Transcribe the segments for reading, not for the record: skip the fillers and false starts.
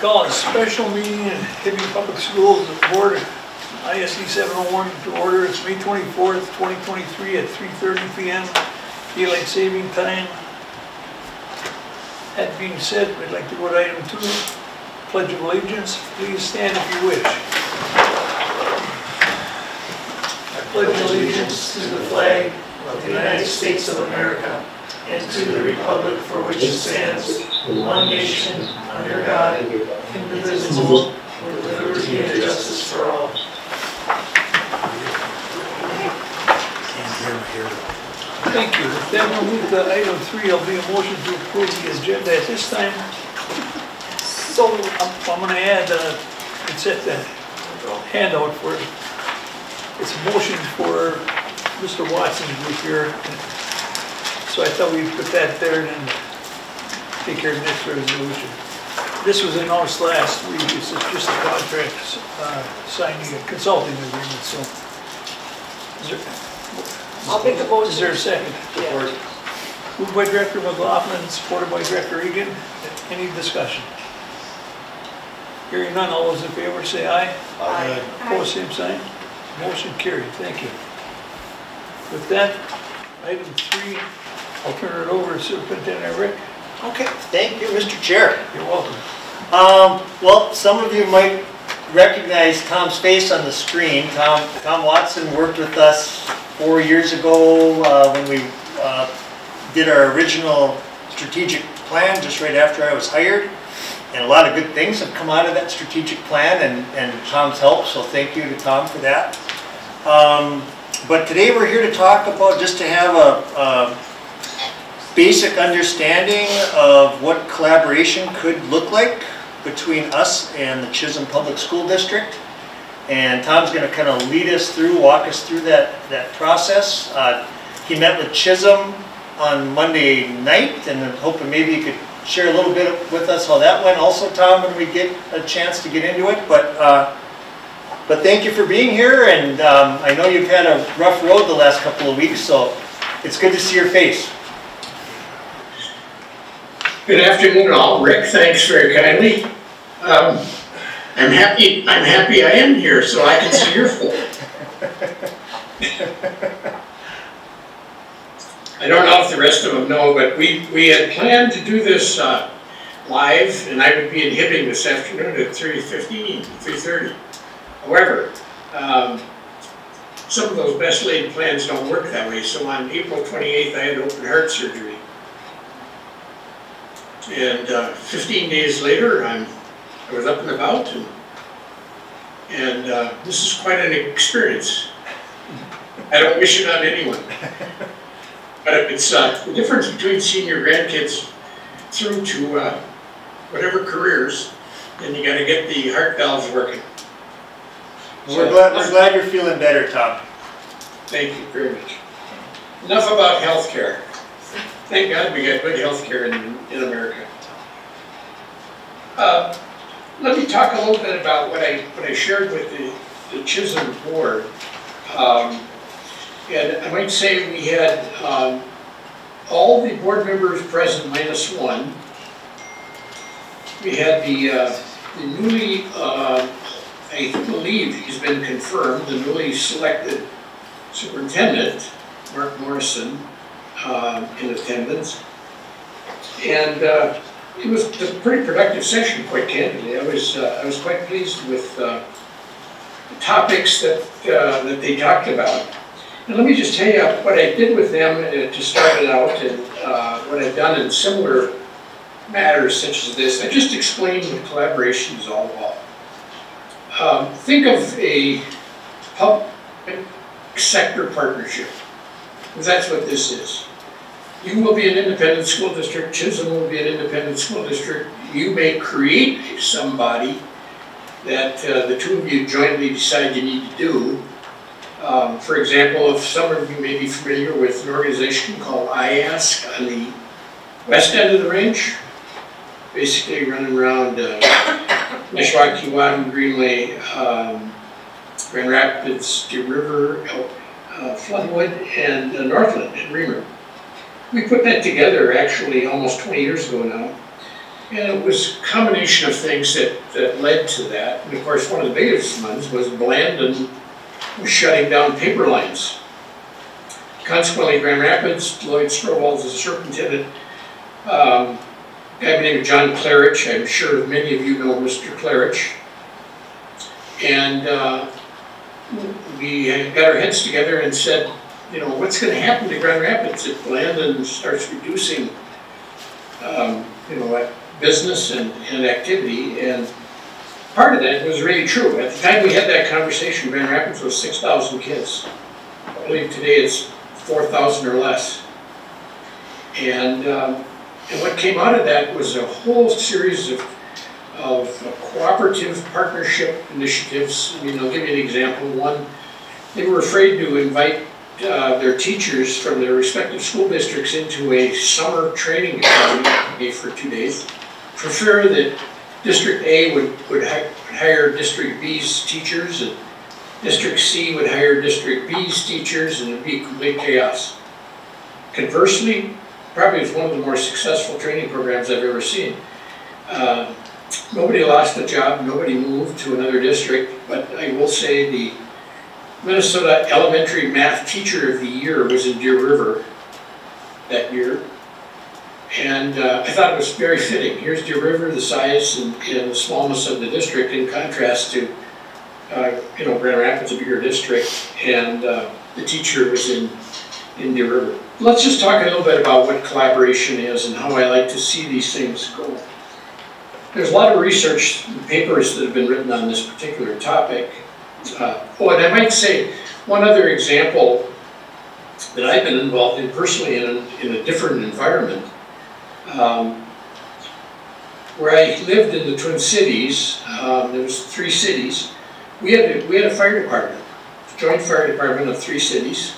Call a special meeting in Hibbing Public Schools Board, ISD 701 to order. It's May 24th, 2023 at 3:30 p.m. Daylight saving time. That being said, we'd like to go to item 2, Pledge of Allegiance. Please stand if you wish. I pledge allegiance to the flag of the United States of America and to the republic for which it stands, one nation, under God, indivisible, with liberty and justice for all. Thank you. Then we'll move to item 3. There'll be a motion to approve the agenda at this time. So I'm going to add, it's at the handout for it. It's a motion for Mr. Watson's group here. So I thought we'd put that there and then take care of the next resolution. This was announced last week. It's just a contract signing a consulting agreement. So, I'll make the motion. Is there a second? Yeah. Moved by Director McLaughlin, supported by Director Egan. Any discussion? Hearing none, all those in favor say aye. Aye. Opposed, same sign. Motion carried. Thank you. With that, item 3. I'll turn it over to Superintendent Rick. Okay, thank you, Mr. Chair. You're welcome. Well, some of you might recognize Tom's face on the screen. Tom Watson worked with us 4 years ago when we did our original strategic plan just right after I was hired. And a lot of good things have come out of that strategic plan and Tom's help, so thank you to Tom for that. But today we're here to talk about, just to have a basic understanding of what collaboration could look like between us and the Chisholm Public School District. And Tom's going to kind of lead us through, walk us through that process. He met with Chisholm on Monday night, and I'm hoping maybe you could share a little bit with us how that went also, Tom, when we get a chance to get into it. But thank you for being here, and I know you've had a rough road the last couple of weeks, so it's good to see your face. Good afternoon, all. Rick, thanks very kindly. I'm happy I am here so I can see your face. I don't know if the rest of them know, but we had planned to do this live, and I would be in Hibbing this afternoon at 3:30. However, some of those best laid plans don't work that way, so on April 28th I had open heart surgery. And 15 days later, I was up and about, and this is quite an experience. I don't wish it on anyone. But it's the difference between seeing your grandkids through to whatever careers, and you got to get the heart valves working. We're glad you're feeling better, Tom. Thank you very much. Enough about healthcare. Thank God we got good healthcare in America. Let me talk a little bit about what I shared with the Chisholm board. And I might say we had all the board members present minus one. We had the newly, I believe he's been confirmed, the newly selected superintendent, Mark Morrison, in attendance. And it was a pretty productive session, quite candidly. I was quite pleased with the topics that they talked about. And let me just tell you what I did with them to start it out, and what I've done in similar matters such as this. I just explained what collaboration is all about. Think of a public sector partnership, because that's what this is. You will be an independent school district, Chisholm will be an independent school district. You may create somebody that the two of you jointly decide you need to do. For example, if some of you may be familiar with an organization called IASC on the west end of the range, basically running around Neshwaukee, Greenway, Grand Rapids, Deer River, Floodwood, and Northland and Reamer. We put that together actually almost 20 years ago now. And it was a combination of things that led to that. And of course, one of the biggest ones was Blandon was shutting down paper lines. Consequently, Grand Rapids, Lloyd Strobel as a superintendent, a guy by the name of John Clarich, I'm sure many of you know Mr. Clarich. And we got our heads together and said, you know, what's going to happen to Grand Rapids if Blandon starts reducing, you know, business and activity? And part of that was really true. At the time we had that conversation, Grand Rapids was 6,000 kids. I believe today it's 4,000 or less. And what came out of that was a whole series of cooperative partnership initiatives. I mean, I'll give you an example. One, they were afraid to invite their teachers from their respective school districts into a summer training academy for 2 days, for fear that District A would hire District B's teachers, and District C would hire District B's teachers, and it'd be complete chaos. Conversely, probably was one of the more successful training programs I've ever seen. Nobody lost a job, nobody moved to another district, but I will say the Minnesota Elementary Math Teacher of the Year was in Deer River that year. And I thought it was very fitting. Here's Deer River, the size and the smallness of the district, in contrast to, you know, Grand Rapids, a bigger district, and the teacher was in Deer River. Let's just talk a little bit about what collaboration is and how I like to see these things go. There's a lot of research papers that have been written on this particular topic. Oh, and I might say one other example that I've been involved in personally in a different environment. Where I lived in the Twin Cities, there was 3 cities. We had a fire department, a joint fire department of 3 cities.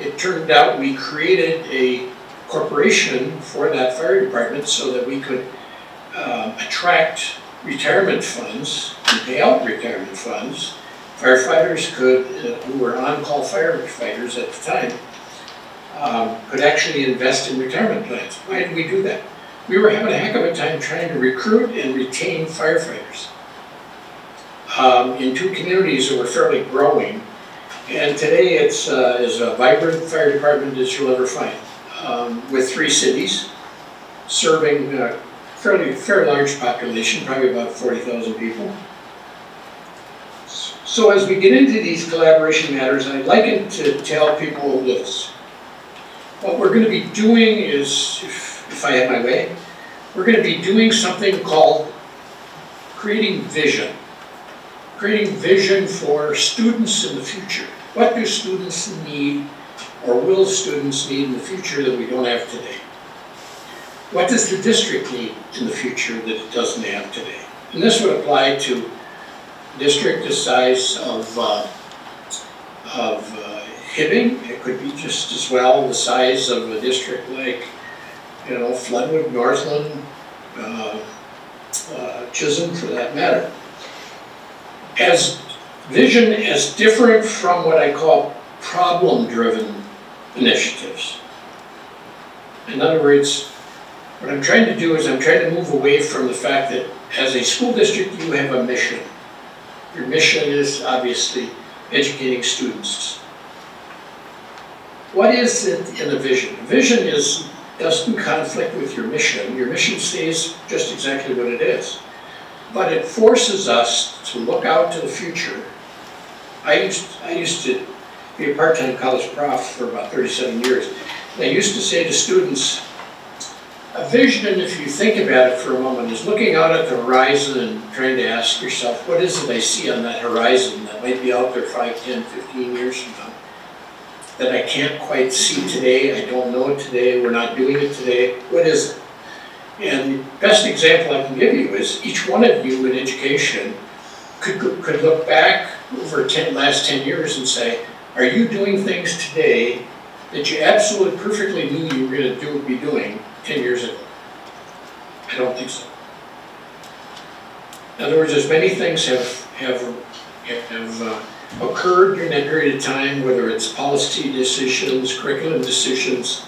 It turned out we created a corporation for that fire department so that we could attract retirement funds and pay out retirement funds. Firefighters could, who were on-call firefighters at the time, could actually invest in retirement plans. Why did we do that? We were having a heck of a time trying to recruit and retain firefighters in 2 communities that were fairly growing. And today it's as a vibrant fire department as you'll ever find, with 3 cities, serving a fairly large population, probably about 40,000 people. So as we get into these collaboration matters, I'd like it to tell people this. What we're going to be doing is, if I have my way, we're going to be doing something called creating vision. Creating vision for students in the future. What do students need, or will students need in the future that we don't have today? What does the district need in the future that it doesn't have today? And this would apply to a district the size of Hibbing. It could be just as well the size of a district like, you know, Floodwood, Northland, Chisholm, for that matter. As vision as different from what I call problem-driven initiatives. In other words, what I'm trying to do is I'm trying to move away from the fact that as a school district you have a mission. Your mission is obviously educating students. What is it in a vision? A vision doesn't conflict with your mission. Your mission stays just exactly what it is. But it forces us to look out to the future. I used to be a part-time college prof for about 37 years. And I used to say to students, a vision, if you think about it for a moment, is looking out at the horizon and trying to ask yourself, what is it I see on that horizon that might be out there 5, 10, 15 years from now that I can't quite see today, I don't know it today, we're not doing it today, what is it? And the best example I can give you is each one of you in education could look back over last 10 years and say, are you doing things today that you absolutely perfectly knew you were going to be doing 10 years ago? I don't think so. In other words, as many things have occurred during that period of time, whether it's policy decisions, curriculum decisions,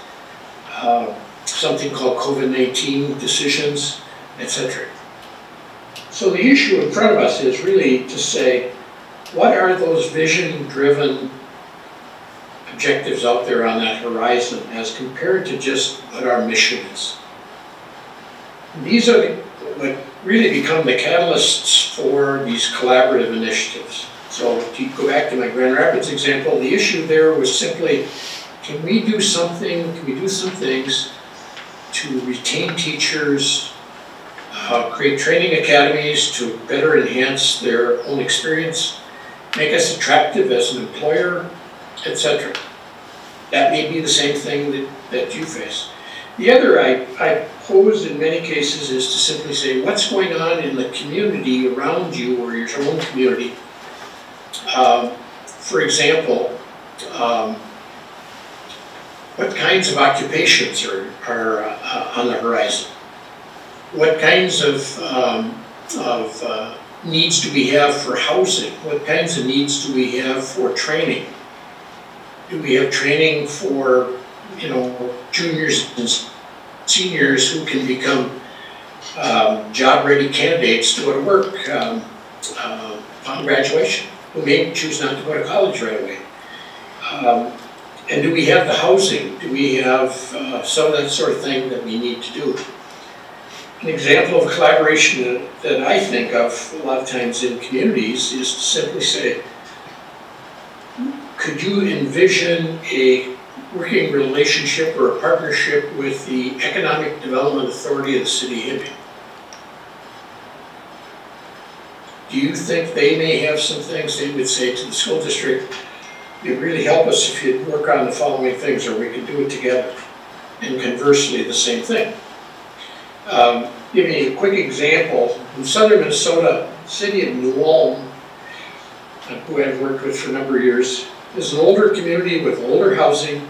something called COVID-19 decisions, etc. So the issue in front of us is really to say, what are those vision-driven objectives out there on that horizon as compared to just what our mission is? And these are what really become the catalysts for these collaborative initiatives. So to go back to my Grand Rapids example, the issue there was simply, can we do some things to retain teachers, create training academies to better enhance their own experience, make us attractive as an employer, etc. That may be the same thing that you face. The other I pose in many cases is to simply say, what's going on in the community around you or your own community? For example, what kinds of occupations are on the horizon? What kinds of needs do we have for housing? What kinds of needs do we have for training? Do we have training for, juniors and seniors who can become job-ready candidates to go to work upon graduation, who may choose not to go to college right away? And do we have the housing? Do we have some of that sort of thing that we need to do? An example of collaboration that I think of a lot of times in communities is to simply say, could you envision a working relationship or a partnership with the Economic Development Authority of the City of Hibbing? Do you think they may have some things they would say to the school district, it'd really help us if you'd work on the following things, or we could do it together? And conversely, the same thing. Give me a quick example. In southern Minnesota, the city of New Ulm, who I've worked with for a number of years, is an older community with older housing,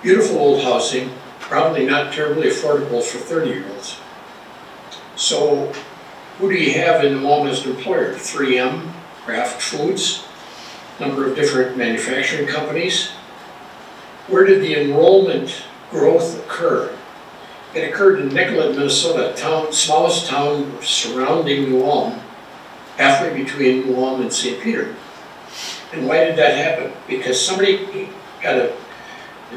beautiful old housing, probably not terribly affordable for 30-year-olds. So who do you have in New Ulm as an employer? 3M, Kraft Foods, number of different manufacturing companies. Where did the enrollment growth occur? It occurred in Nicollet, Minnesota, smallest town surrounding New Ulm, halfway between New Ulm and St. Peter. And why did that happen? Because somebody had to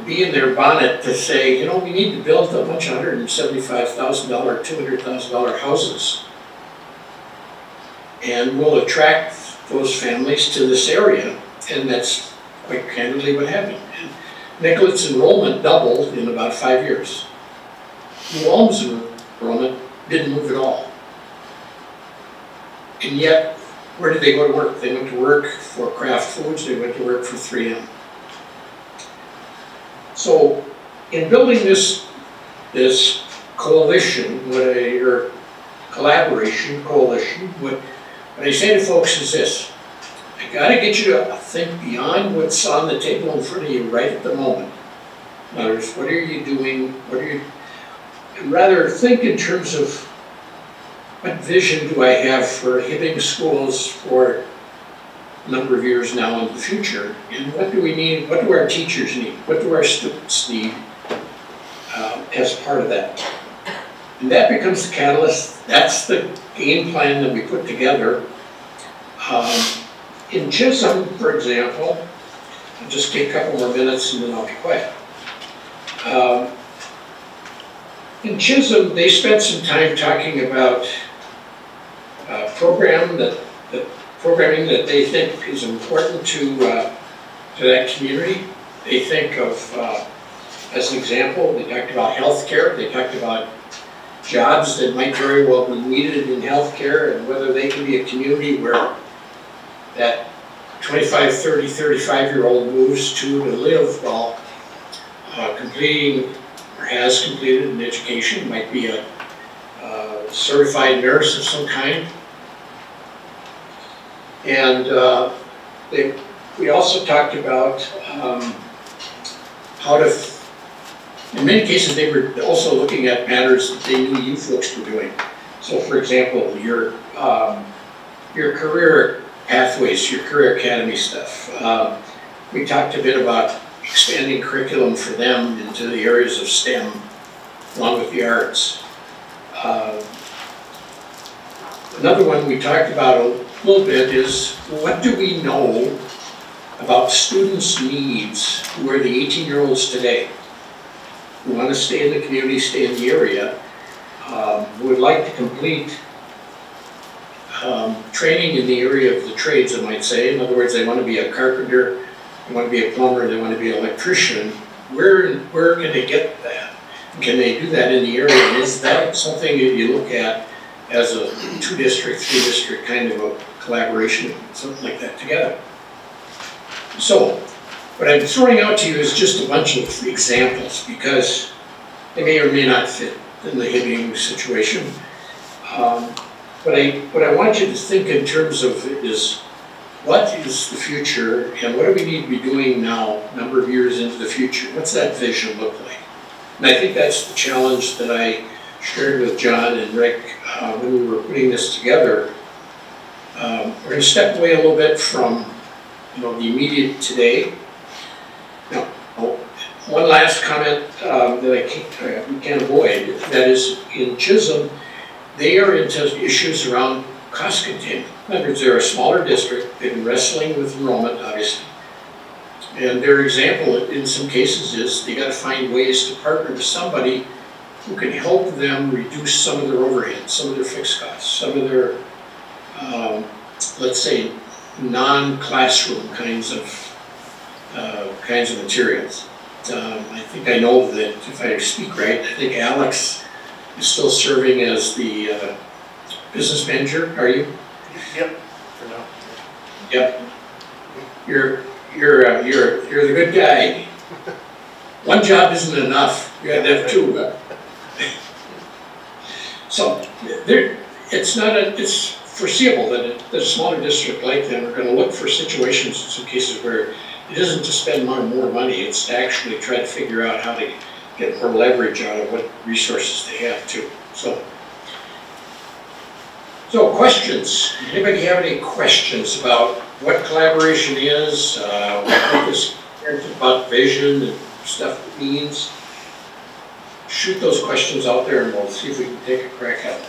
be in their bonnet to say, we need to build a bunch of $175,000, $200,000 houses. And we'll attract those families to this area. And that's quite candidly what happened. And Nicollet's enrollment doubled in about 5 years. New Ulm's enrollment didn't move at all. And yet, where did they go to work? They went to work for Kraft Foods, they went to work for 3M. So, in building this coalition, or collaboration, coalition, what I say to folks is this: I gotta get you to think beyond what's on the table in front of you right at the moment. In other words, what are you doing? And rather think in terms of what vision do I have for Hibbing schools for a number of years now in the future, and what do we need, what do our teachers need, what do our students need as part of that? And that becomes the catalyst. That's the game plan that we put together. In Chisholm, for example, I'll just take a couple more minutes and then I'll be quiet. In Chisholm, they spent some time talking about programming that they think is important to that community. They think of, as an example, they talked about healthcare. They talked about jobs that might very well be needed in healthcare, and whether they can be a community where that 25, 30, 35-year-old moves to live while completing or has completed an education. It might be a certified nurse of some kind. And we also talked about how to, in many cases they were also looking at matters that they knew you folks were doing. So for example, your career pathways, your career academy stuff. We talked a bit about expanding curriculum for them into the areas of STEM, along with the arts. Another one we talked about a little bit is, what do we know about students' needs who are the 18-year-olds today, who want to stay in the community, stay in the area, who would like to complete training in the area of the trades, I might say. In other words, they want to be a carpenter, they want to be a plumber, they want to be an electrician. Where can they get that? Can they do that in the area? And is that something that you look at as a 2-district, 3-district kind of a collaboration, something like that together? So, what I'm throwing out to you is just a bunch of examples, because they may or may not fit in the Hibbing situation. What I want you to think in terms of is, what is the future, and what do we need to be doing now, a number of years into the future? What's that vision look like? And I think that's the challenge that I shared with John and Rick when we were putting this together. We're going to step away a little bit from, the immediate today. Now, one last comment that we can't avoid, that is, in Chisholm, they are into issues around cost containment. In other words, they're a smaller district, they've been wrestling with enrollment, obviously. And their example, in some cases, is they got to find ways to partner with somebody who can help them reduce some of their overhead, some of their fixed costs, some of their, let's say, non-classroom kinds of materials. I think I know that, if I speak right, I think Alex is still serving as the business manager. Are you? Yep. For now. Yep. You're the good guy. One job isn't enough. You have to have two. So it's foreseeable that a smaller district like them are going to look for situations in some cases where it isn't to spend more money, it's to actually try to figure out how to get more leverage out of what resources they have too. So questions? Anybody have any questions about what collaboration is, what this about vision and stuff means? Shoot those questions out there and we'll see if we can take a crack at it.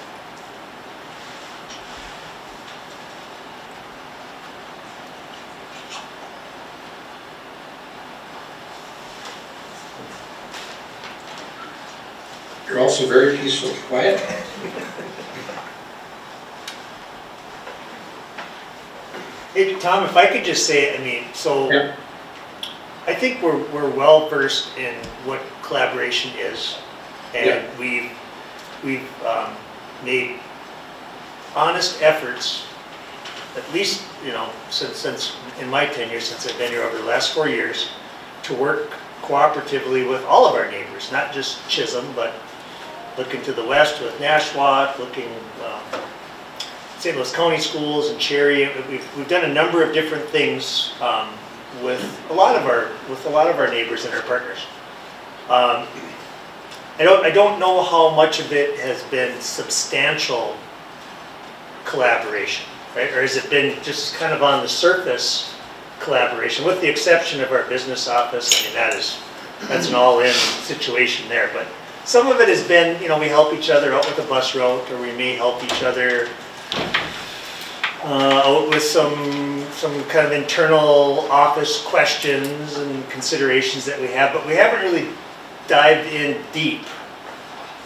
You're also very peaceful and quiet. Hey, Tom, if I could just say, Yeah. I think we're well versed in what collaboration is, and Yeah. we've made honest efforts, at least since in my tenure, since I've been here over the last 4 years, to work cooperatively with all of our neighbors, not just Chisholm, but looking to the west with Nashwauk, looking St. Louis County Schools and Cherry. We've done a number of different things with a lot of our neighbors and our partners. I don't know how much of it has been substantial collaboration, right? Or has it been just kind of on the surface collaboration, with the exception of our business office? I mean, that's an all-in situation there. But some of it has been, we help each other out with a bus route, or we may help each other out with some kind of internal office questions and considerations that we have, but we haven't really dived in deep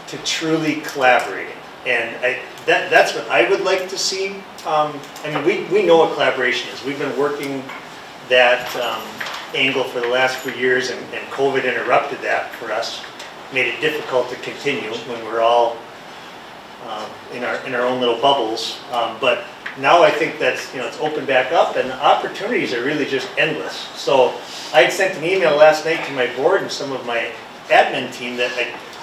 to truly collaborating. And that's what I would like to see. We know what collaboration is. We've been working that angle for the last few years, and COVID interrupted that for us, made it difficult to continue when we're all in our own little bubbles. But now I think that's, it's opened back up, and the opportunities are really just endless. So I had sent an email last night to my board and some of my admin team that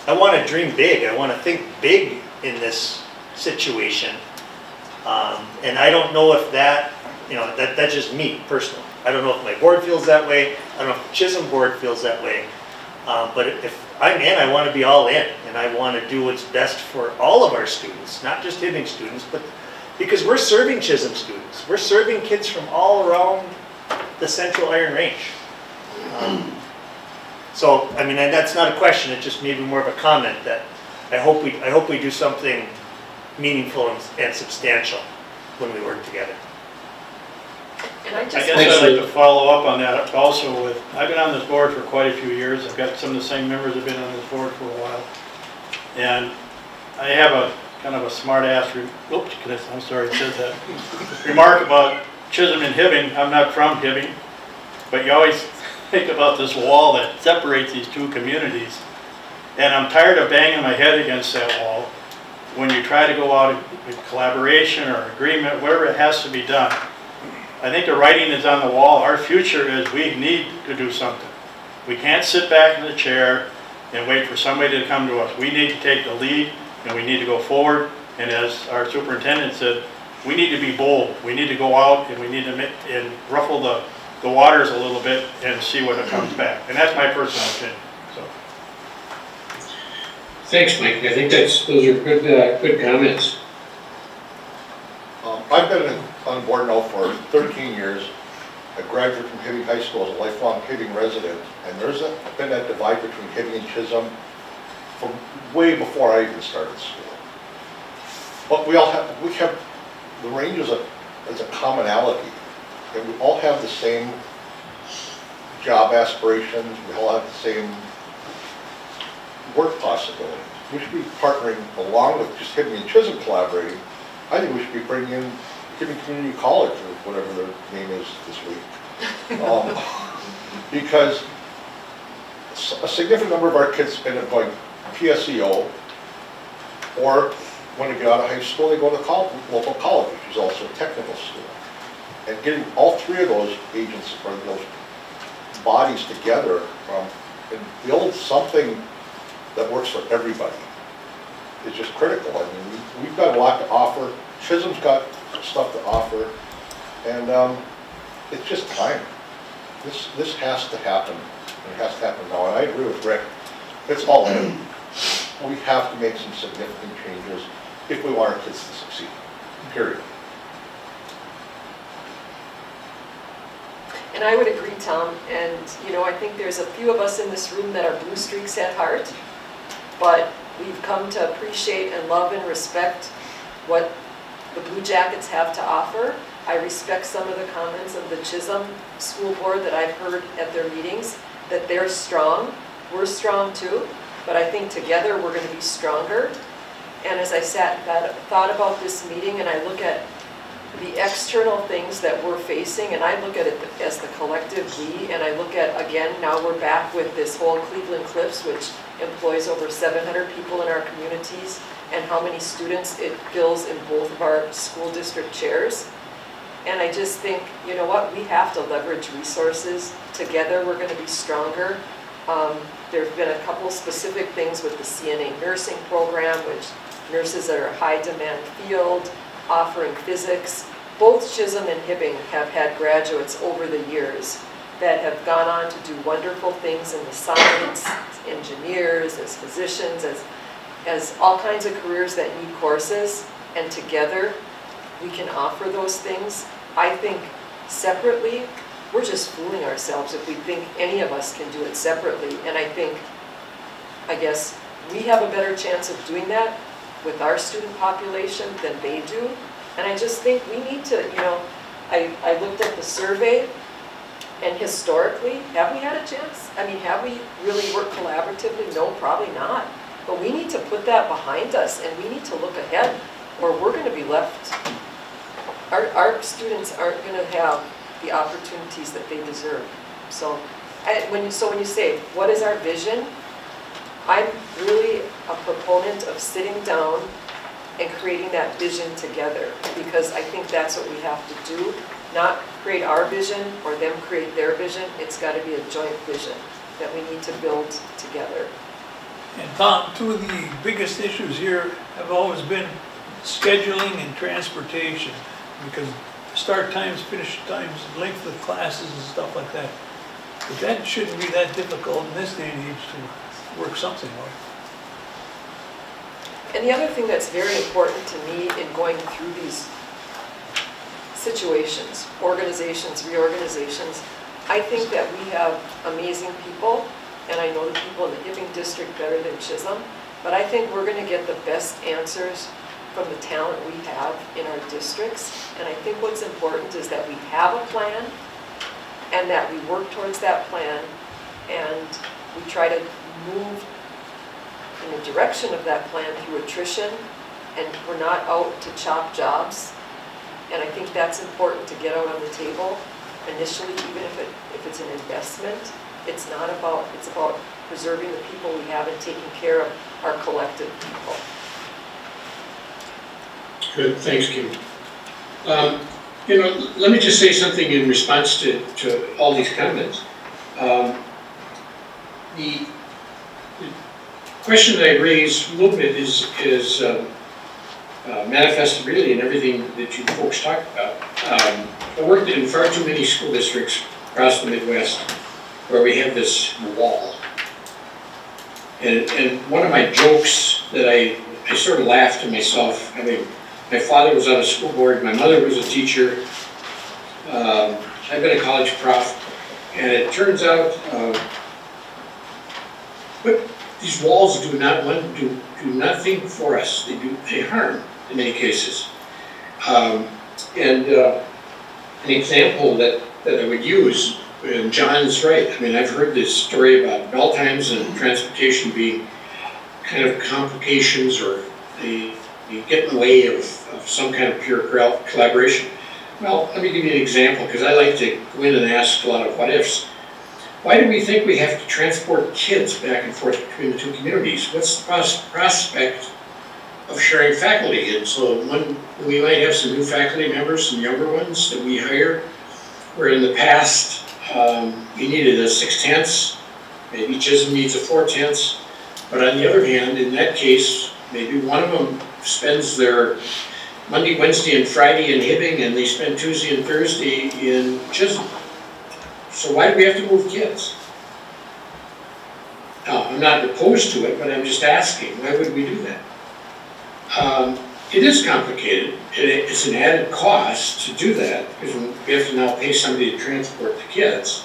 I want to dream big. I want to think big in this situation. And I don't know if that's just me personally. I don't know if my board feels that way. I don't know if the Chisholm board feels that way. But if I'm in, I want to be all in, and I want to do what's best for all of our students, not just Hibbing students, but because we're serving Chisholm students. We're serving kids from all around the Central Iron Range. So, I mean, and that's not a question, it's just maybe more of a comment that I hope we do something meaningful and substantial when we work together. And I I guess just, I'd like to follow up on that also with, I've been on this board for quite a few years. I've got some of the same members that have been on this board for a while. And I have a kind of a smart ass, I'm sorry, it says that, remark about Chisholm and Hibbing. I'm not from Hibbing, but you always think about this wall that separates these two communities. And I'm tired of banging my head against that wall when you try to go out with collaboration or agreement, whatever it has to be done. I think the writing is on the wall. Our future is we need to do something. We can't sit back in the chair and wait for somebody to come to us. We need to take the lead and we need to go forward. And as our superintendent said, we need to be bold. We need to go out and we need to and ruffle the waters a little bit and see what comes back. And that's my personal opinion. So. Thanks, Mike. I think those are good comments. I've been on board now for 13 years. I graduated from Hibbing High School as a lifelong Hibbing resident, and there's been that divide between Hibbing and Chisholm from way before I even started school. But we have the range as a commonality, and we all have the same job aspirations. We all have the same work possibilities. We should be partnering along with just Hibbing and Chisholm collaborating. I think we should be bringing in Hibbing Community College, or whatever their name is this week. Because a significant number of our kids end up going PSEO, or when they get out of high school, they go to local college, which is also a technical school. And getting all three of those agents, or those bodies together, and build something that works for everybody is just critical. I mean, we've got a lot to offer. Chisholm's got stuff to offer, and it's just time. This has to happen, and it has to happen now. And I agree with Rick. It's all in. We have to make some significant changes if we want our kids to succeed. Period. and I would agree, Tom, and you know, I think there's a few of us in this room that are Blue Streaks at heart, but we've come to appreciate and love and respect what the Blue Jackets have to offer. I respect some of the comments of the Chisholm School Board that I've heard at their meetings, that they're strong. We're strong too, but I think together we're going to be stronger. And as I thought about this meeting, and I look at the external things that we're facing, and I look at it as the collective we, and I look at, again, now we're back with this whole Cleveland Cliffs, which employs over 700 people in our communities, and how many students it fills in both of our school district chairs. And I just think, you know what, we have to leverage resources. Together we're going to be stronger. There have been a couple specific things with the CNA nursing program, which nurses that are a high demand field, offering physics. Both Chisholm and Hibbing have had graduates over the years that have gone on to do wonderful things in the science, as engineers, as physicians, as all kinds of careers that need courses, and together we can offer those things. I think separately, we're just fooling ourselves if we think any of us can do it separately. And I guess we have a better chance of doing that with our student population than they do. And I just think we need to, you know, I looked at the survey, and historically, have we had a chance? I mean, have we really worked collaboratively? No, probably not. But we need to put that behind us, and we need to look ahead, or we're going to be left. Our students aren't going to have the opportunities that they deserve. So when you say, what is our vision? I'm really a proponent of sitting down and creating that vision together, because I think that's what we have to do. Not create our vision or them create their vision. It's got to be a joint vision that we need to build together. And Tom, two of the biggest issues here have always been scheduling and transportation, because start times, finish times, length of classes and stuff like that. But that shouldn't be that difficult in this day and age to work something out. And the other thing that's very important to me in going through these situations, organizations, reorganizations, I think that we have amazing people and I know the people in the Hibbing district better than Chisholm, but I think we're gonna get the best answers from the talent we have in our districts. And I think what's important is that we have a plan and that we work towards that plan and we try to move in the direction of that plan through attrition, and we're not out to chop jobs. And I think that's important to get out on the table initially, even if it's an investment. It's about preserving the people we have and taking care of our collective people. Good, thanks, Kim. You know, let me just say something in response to all these comments. The question that I raised a little bit is manifested really in everything that you folks talked about. I worked in far too many school districts across the Midwest where we have this wall. And one of my jokes that I sort of laughed to myself, I mean, my father was on a school board, my mother was a teacher, I've been a college prof, and it turns out but these walls do nothing for us. They harm in many cases. An example that I would use, and John's right. I mean, I've heard this story about bell times and transportation being kind of complications, or they get in the way of some kind of pure collaboration. Well, let me give you an example, because I like to go in and ask a lot of what ifs. Why do we think we have to transport kids back and forth between the two communities? What's the prospect of sharing faculty? And so we might have some new faculty members, some younger ones that we hire, where in the past we needed a 6/10, maybe Chisholm needs a 4/10. But on the other hand, in that case, maybe one of them spends their Monday, Wednesday, and Friday in Hibbing, and they spend Tuesday and Thursday in Chisholm. So why do we have to move kids? Now, I'm not opposed to it, but I'm just asking, why would we do that? It is complicated. It's an added cost to do that, because we have to now pay somebody to transport the kids.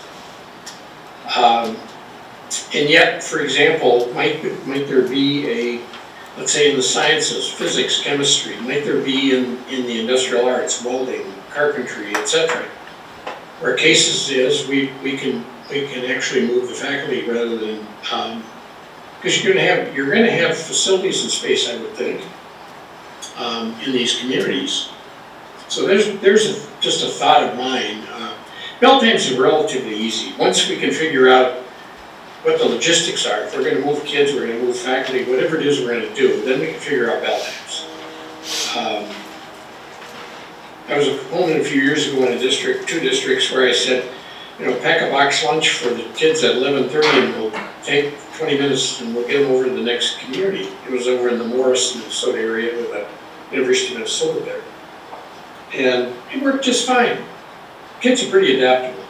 And yet, for example, might there be a, let's say in the sciences, physics, chemistry, might there be in the industrial arts, welding, carpentry, etc., where cases is we can actually move the faculty rather than because you're going to have facilities and space, I would think, in these communities. So there's just a thought of mine. Bell times are relatively easy. Once we can figure out what the logistics are, if we're going to move kids, we're going to move faculty, whatever it is we're going to do, then we can figure out bell times. I was a proponent a few years ago in two districts, where I said, you know, pack a box lunch for the kids at 11:30 and we'll take 20 minutes and we'll get them over to the next community. It was over in the Morris, Minnesota area with the University of Minnesota there. And it worked just fine. Kids are pretty adaptable.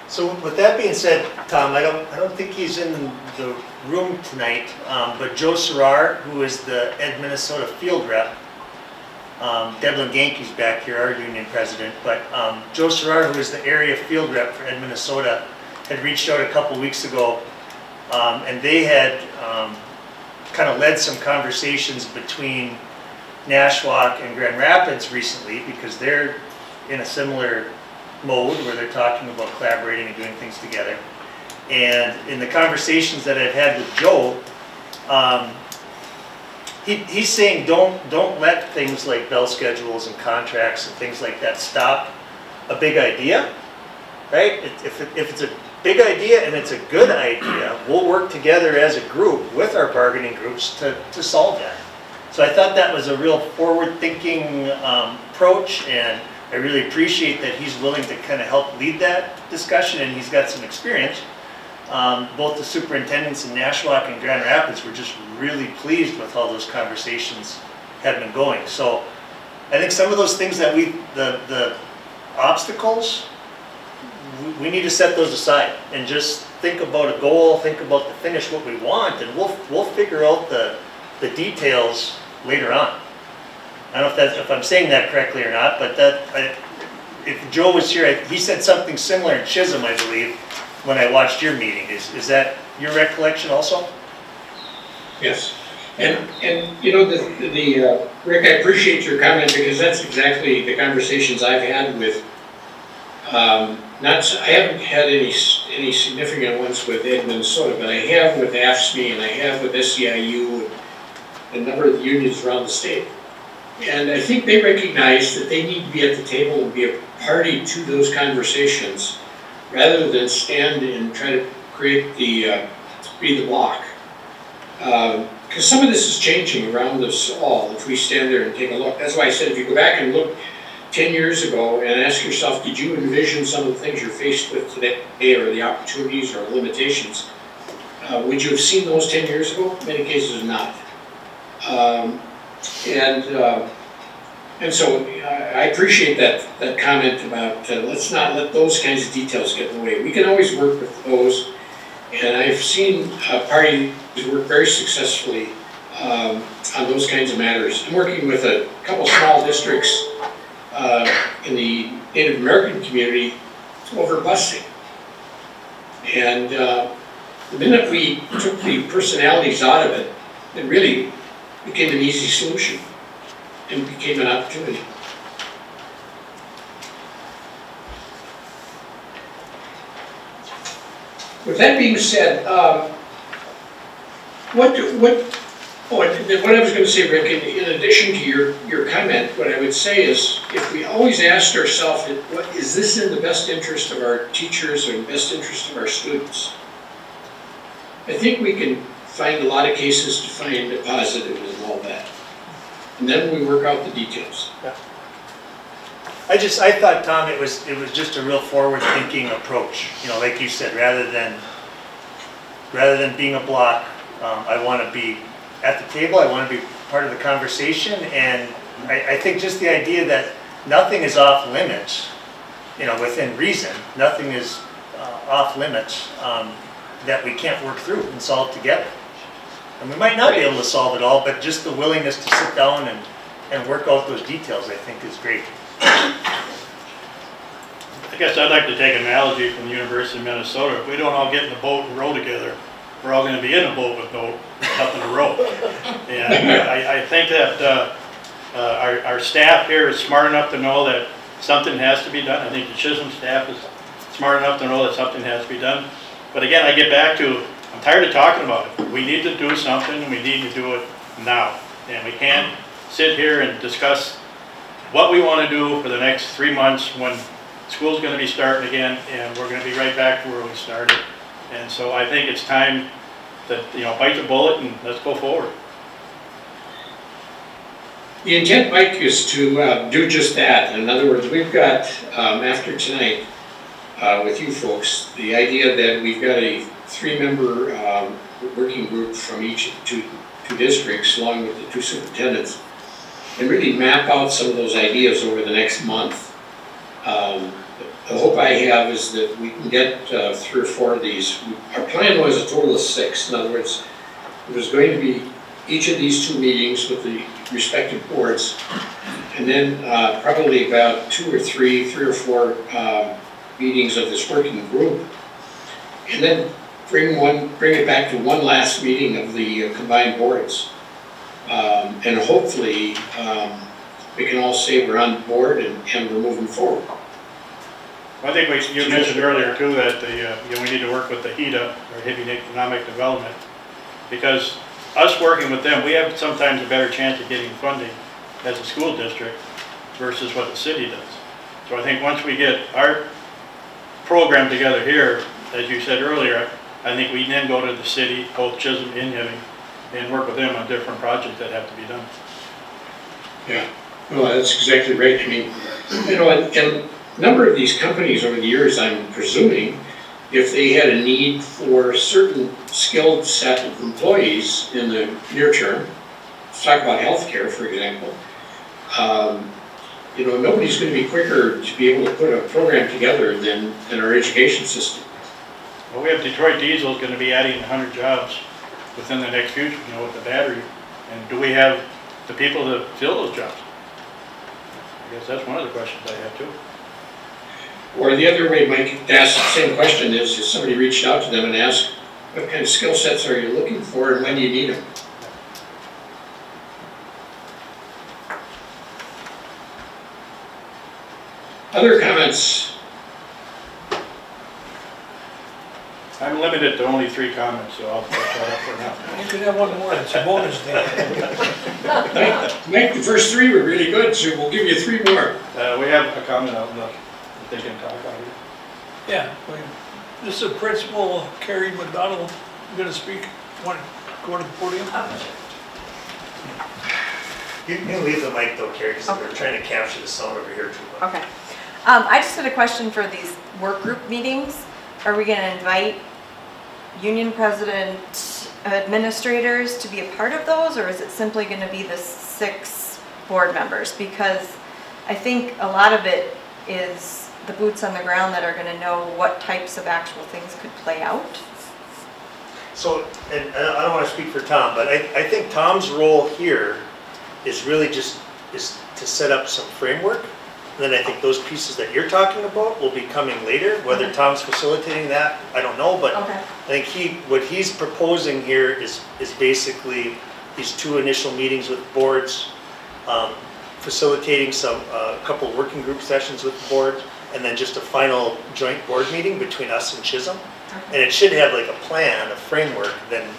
So with that being said, Tom, I don't think he's in the room tonight, but Joe Serrar, who is the Ed Minnesota field rep, Devlin Genke's back here, our union president, but Joe Serrar, who is the area field rep for Ed Minnesota, had reached out a couple weeks ago, and they had kind of led some conversations between Nashwauk and Grand Rapids recently, because they're in a similar mode where they're talking about collaborating and doing things together. And in the conversations that I've had with Joe, he's saying don't let things like bell schedules and contracts and things like that stop a big idea, right? If it's a big idea and it's a good idea, we'll work together as a group with our bargaining groups to solve that. So I thought that was a real forward-thinking approach, and I really appreciate that he's willing to kind of help lead that discussion, and he's got some experience. Both the superintendents in Nashwauk and Grand Rapids were just really pleased with how those conversations have been going. So I think some of those things that the obstacles, we need to set those aside and just think about a goal, think about the finish, what we want, and we'll figure out the details later on. I don't know if I'm saying that correctly or not, but if Joe was here, he said something similar in Chisholm, I believe, when I watched your meeting. Is that your recollection also? Yes. And you know, Rick, I appreciate your comment because that's exactly the conversations I've had with, I haven't had any significant ones with Ed, Minnesota, but I have with AFSCME and I have with SEIU and a number of the unions around the state. And I think they recognize that they need to be at the table and be a party to those conversations rather than stand and try to create be the block. Because some of this is changing around us all if we stand there and take a look. That's why I said if you go back and look 10 years ago and ask yourself, did you envision some of the things you're faced with today or the opportunities or limitations? Would you have seen those 10 years ago? In many cases not. And so I appreciate that comment about let's not let those kinds of details get in the way. We can always work with those. And I've seen parties work very successfusly on those kinds of matters. I'm working with a couple small districts in the Native American community over busing. And the minute we took the personalities out of it, it really became an easy solution and became an opportunity. With that being said, what I was going to say, Rick, in addition to your comment, what I would say is, if we always asked ourselves, is this in the best interest of our teachers or the best interest of our students? I think we can find a lot of cases to find a positive in all that. And then we work out the details. Yeah. I thought, Tom, it was just a real forward-thinking approach. You know, like you said, rather than being a block, I want to be at the table. I want to be part of the conversation, and I think just the idea that nothing is off limits, you know, within reason, nothing is off limits that we can't work through and solve together. And we might not be able to solve it all, but just the willingness to sit down and work out those details, I think, is great. I guess I'd like to take an analogy from the University of Minnesota. If we don't all get in a boat and row together, we're all going to be in a boat with nothing to row. And I think that our staff here is smart enough to know that something has to be done. I think the Chisholm staff is smart enough to know that something has to be done. But again, I get back to, I'm tired of talking about it. We need to do something, and we need to do it now. And we can't sit here and discuss what we want to do for the next 3 months when school's going to be starting again, and we're going to be right back to where we started. And so I think it's time to, you know, bite the bullet and let's go forward. The intent, Mike, is to do just that. In other words, we've got, after tonight, with you folks, the idea that we've got a 3-member working group from each of the two districts, along with the 2 superintendents, and really map out some of those ideas over the next month. The hope I have is that we can get 3 or 4 of these. Our plan was a total of 6. In other words, it was going to be each of these 2 meetings with the respective boards, and then probably about 3 or 4 meetings of this working group, and then bring it back to one last meeting of the combined boards. And hopefully we can all say we're on board and we're moving forward. I think you mentioned earlier too that you know, we need to work with the HEDA, or Hibbing Economic Development, because us working with them, we have sometimes a better chance of getting funding as a school district versus what the city does. So I think once we get our program together here, as you said earlier, I think we then go to the city, both Chisholm and Hibbing, and work with them on different projects that have to be done. Yeah, well, that's exactly right. I mean, you know, and a number of these companies over the years, I'm presuming, if they had a need for a certain skilled set of employees in the near term, let's talk about healthcare, for example, you know, nobody's going to be quicker to be able to put a program together than our education system. Well, we have Detroit Diesel is going to be adding 100 jobs within the next future, you know, with the battery. And do we have the people to fill those jobs? I guess that's one of the questions I have too. Or the other way, Mike, to ask the same question is, if somebody reached out to them and asked, what kind of skill sets are you looking for and when do you need them? Other comments? I'm limited to only 3 comments, so I'll shut up for now. You could have one more, it's a bonus day. Mike, the first 3 were really good, so we'll give you 3 more. We have a comment out in the, if they can talk out here. Yeah, this is Principal Carrie McDonald, gonna speak. Want to go to the podium? You can leave the mic though, Carrie, because we're trying to capture the sound over here too much. Okay. I just had a question for these work group meetings. Are we going to invite union president administrators to be a part of those, or is it simply going to be the 6 board members? Because I think a lot of it is the boots on the ground that are going to know what types of actual things could play out. So, and I don't want to speak for Tom, but I think Tom's role here is really just to set up some framework. And then I think those pieces that you're talking about will be coming later. Whether Tom's facilitating that, I don't know, but Okay. I think what he's proposing here is basically these 2 initial meetings with boards, facilitating a couple of working group sessions with the board, and then just a final joint board meeting between us and Chisholm. And it should have like a plan, a framework, then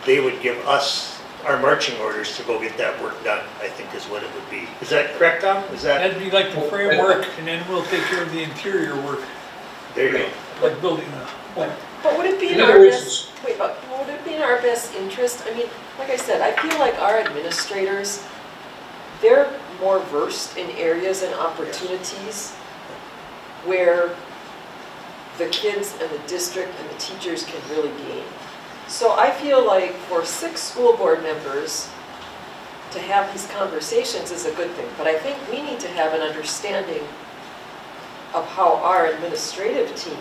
they would give us our marching orders to go get that work done, I think is what it would be. Is that correct, Tom? Is that? That'd be like the framework, and then we'll take care of the interior work, There you go. like building a, But would it be in In our other best, wait, but would it be in our best interest? I mean, like I said, I feel like our administrators, they're more versed in areas and opportunities where the kids and the district and the teachers can really gain. So I feel like for 6 school board members to have these conversations is a good thing, but I think we need to have an understanding of how our administrative team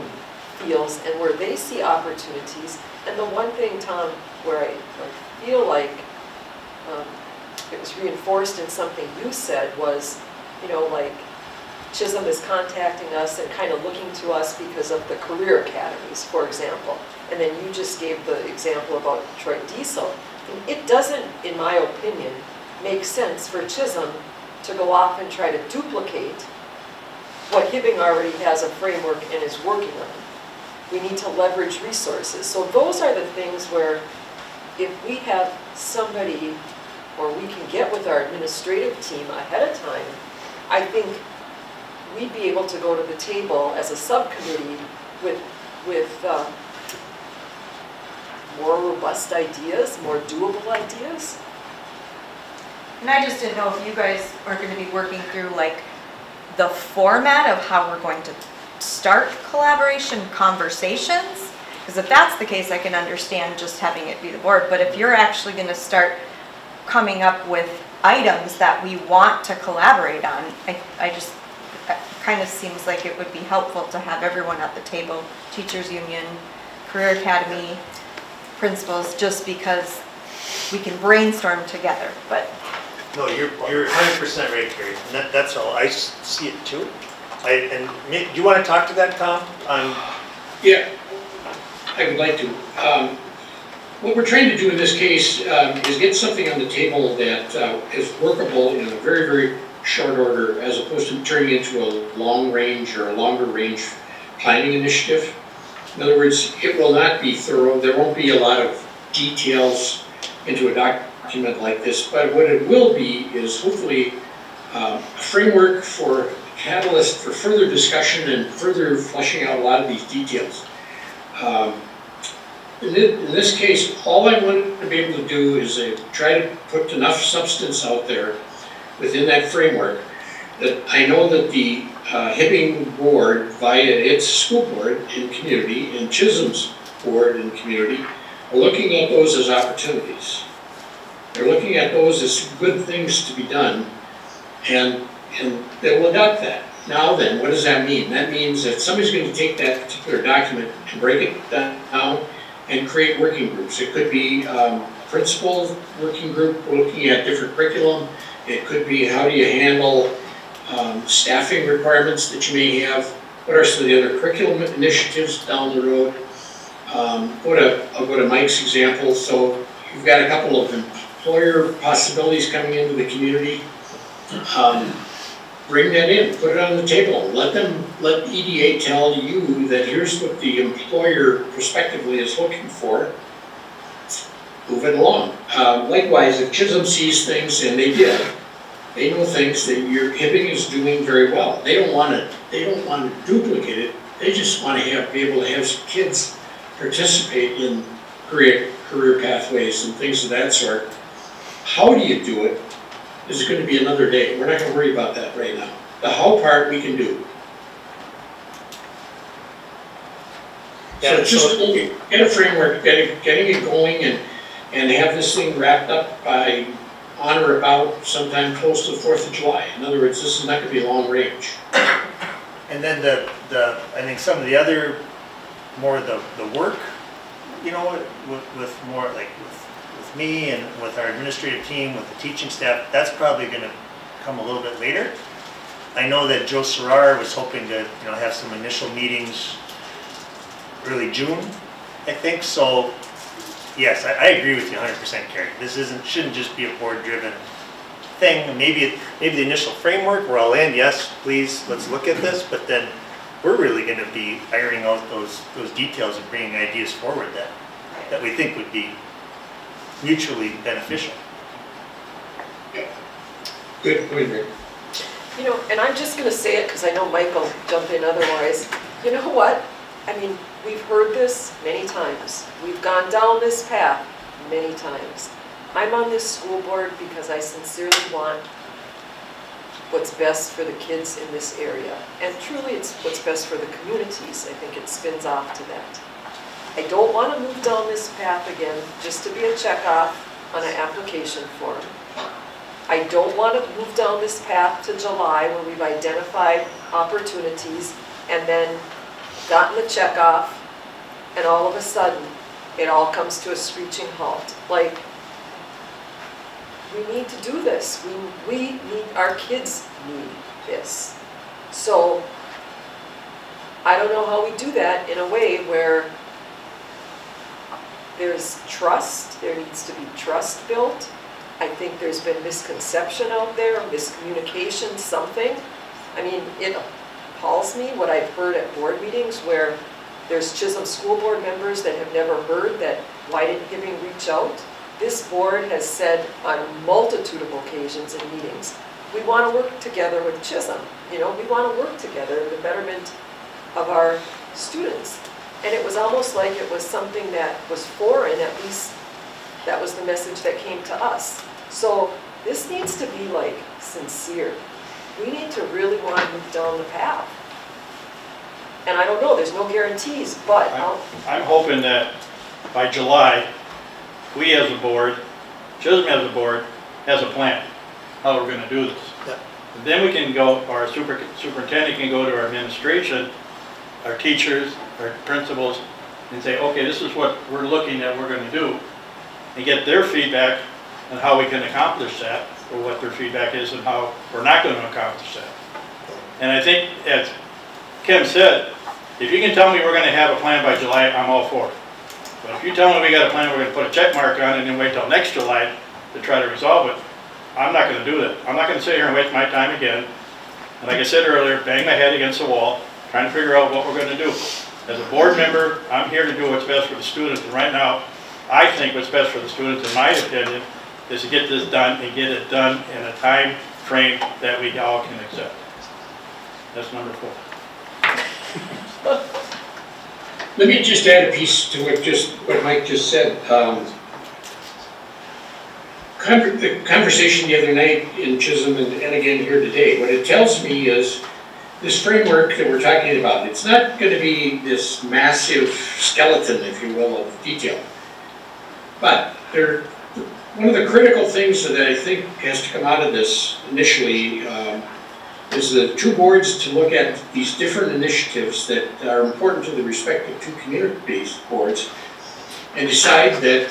feels and where they see opportunities. And the one thing, Tom, where I feel like it was reinforced in something you said was, you know, like Chisholm is contacting us and kind of looking to us because of the career academies, for example. And then you just gave the example about Detroit Diesel. And it doesn't, in my opinion, make sense for Chisholm to go off and try to duplicate what Hibbing already has a framework and is working on. We need to leverage resources. So those are the things where if we have somebody, or we can get with our administrative team ahead of time, I think we'd be able to go to the table as a subcommittee with more robust ideas, more doable ideas. And I just didn't know if you guys are going to be working through like the format of how we're going to start collaboration conversations. Because if that's the case, I can understand just having it be the board. But if you're actually going to start coming up with items that we want to collaborate on, I just, it kind of seems like it would be helpful to have everyone at the table, teachers union, career academy, principals, just because we can brainstorm together. But No, you're 100% right, Carrie. And that's all. I see it too. Do you want to talk to that, Tom? Yeah, I would like to. What we're trying to do in this case is get something on the table that is workable in a very, very short order, as opposed to turning into a long range or a longer range planning initiative. In other words, it will not be thorough. There won't be a lot of details into a document like this, but what it will be is hopefully a framework for catalyst for further discussion and further fleshing out a lot of these details. In this case, all I want to be able to do is try to put enough substance out there within that framework that I know that the Hibbing board, via its school board in community, and Chisholm's board in community, are looking at those as opportunities. They're looking at those as good things to be done, and they will adopt that. Now then, what does that mean? That means that somebody's going to take that particular document and break it down and create working groups. It could be principal working group looking at different curriculum. It could be how do you handle staffing requirements that you may have. what are some of the other curriculum initiatives down the road. I'll go to Mike's example. So you've got a couple of employer possibilities coming into the community. Bring that in, put it on the table. Let EDA tell you that here's what the employer prospectively is looking for. Move it along. Likewise, if Chisholm sees things, and they did, they know things that your Hibbing is doing very well. They don't want to duplicate it. They just want to be able to have some kids participate in career pathways and things of that sort. How do you do it is going to be another day. We're not going to worry about that right now. The how part we can do. Yeah, so just get a framework, getting it going, and have this thing wrapped up by on or about sometime close to the 4th of July. In other words, this is not going to be long range. And then I think some of the other, more the work, you know, with more like with me and with our administrative team, with the teaching staff, that's probably going to come a little bit later. I know that Joe Serrar was hoping to, you know, have some initial meetings early June, I think. So yes, I agree with you 100%, Carrie. This shouldn't just be a board-driven thing. Maybe the initial framework, we're all in, yes, please, let's look at this, but then we're really going to be ironing out those details and bringing ideas forward that we think would be mutually beneficial. Yeah. Good point, Rick. You know, and I'm just going to say it because I know Mike will jump in otherwise. You know what? I mean, we've heard this many times. We've gone down this path many times. I'm on this school board because I sincerely want what's best for the kids in this area. And truly, it's what's best for the communities. I think it spins off to that. I don't want to move down this path again just to be a checkoff on an application form. I don't want to move down this path to July where we've identified opportunities and then gotten the checkoff, and all of a sudden it all comes to a screeching halt. Like, we need to do this. We need, our kids need this. So I don't know how we do that in a way where there's trust, there needs to be trust built. I think there's been misconception out there, miscommunication, something. I mean, it appalls me what I've heard at board meetings where there's Chisholm school board members that have never heard that, why didn't Hibbing reach out? This board has said on multitude of occasions in meetings, we want to work together with Chisholm. You know, we want to work together in the betterment of our students. And it was almost like it was something that was foreign, at least that was the message that came to us. So this needs to be like sincere. We need to really want to move down the path. And I don't know, there's no guarantees, but I'm hoping that by July, we as a board, Chisholm as a board, has a plan how we're going to do this. Yeah. And then we can go, our superintendent can go to our administration, our teachers, our principals, and say, okay, this is what we're looking at, we're going to do, and get their feedback on how we can accomplish that, or what their feedback is and how we're not going to accomplish that. And I think, as Kim said, if you can tell me we're going to have a plan by July, I'm all for it. But if you tell me we got a plan, we're going to put a check mark on it and then wait till next July to try to resolve it, I'm not going to do that. I'm not going to sit here and waste my time again. And like I said earlier, bang my head against the wall, trying to figure out what we're going to do. As a board member, I'm here to do what's best for the students. And right now, I think what's best for the students, in my opinion, is to get this done and get it done in a time frame that we all can accept. That's number 4. Let me just add a piece to what Mike just said. The conversation the other night in Chisholm and again here today, what it tells me is this framework that we're talking about, it's not going to be this massive skeleton, if you will, of detail. But one of the critical things that I think has to come out of this initially is the 2 boards to look at these different initiatives that are important to the respective 2 community-based boards and decide that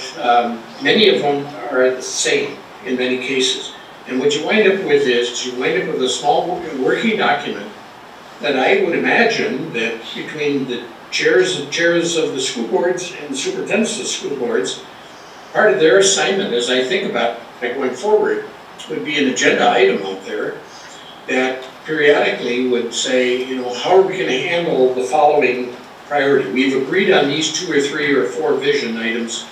many of them are the same in many cases. And what you wind up with is you wind up with a small working document that I would imagine that between the chairs of the school boards and the superintendents of the school boards, part of their assignment, as I think about going forward, would be an agenda item out there that periodically would say, you know, how are we going to handle the following priority? We've agreed on these 2 or 3 or 4 vision items,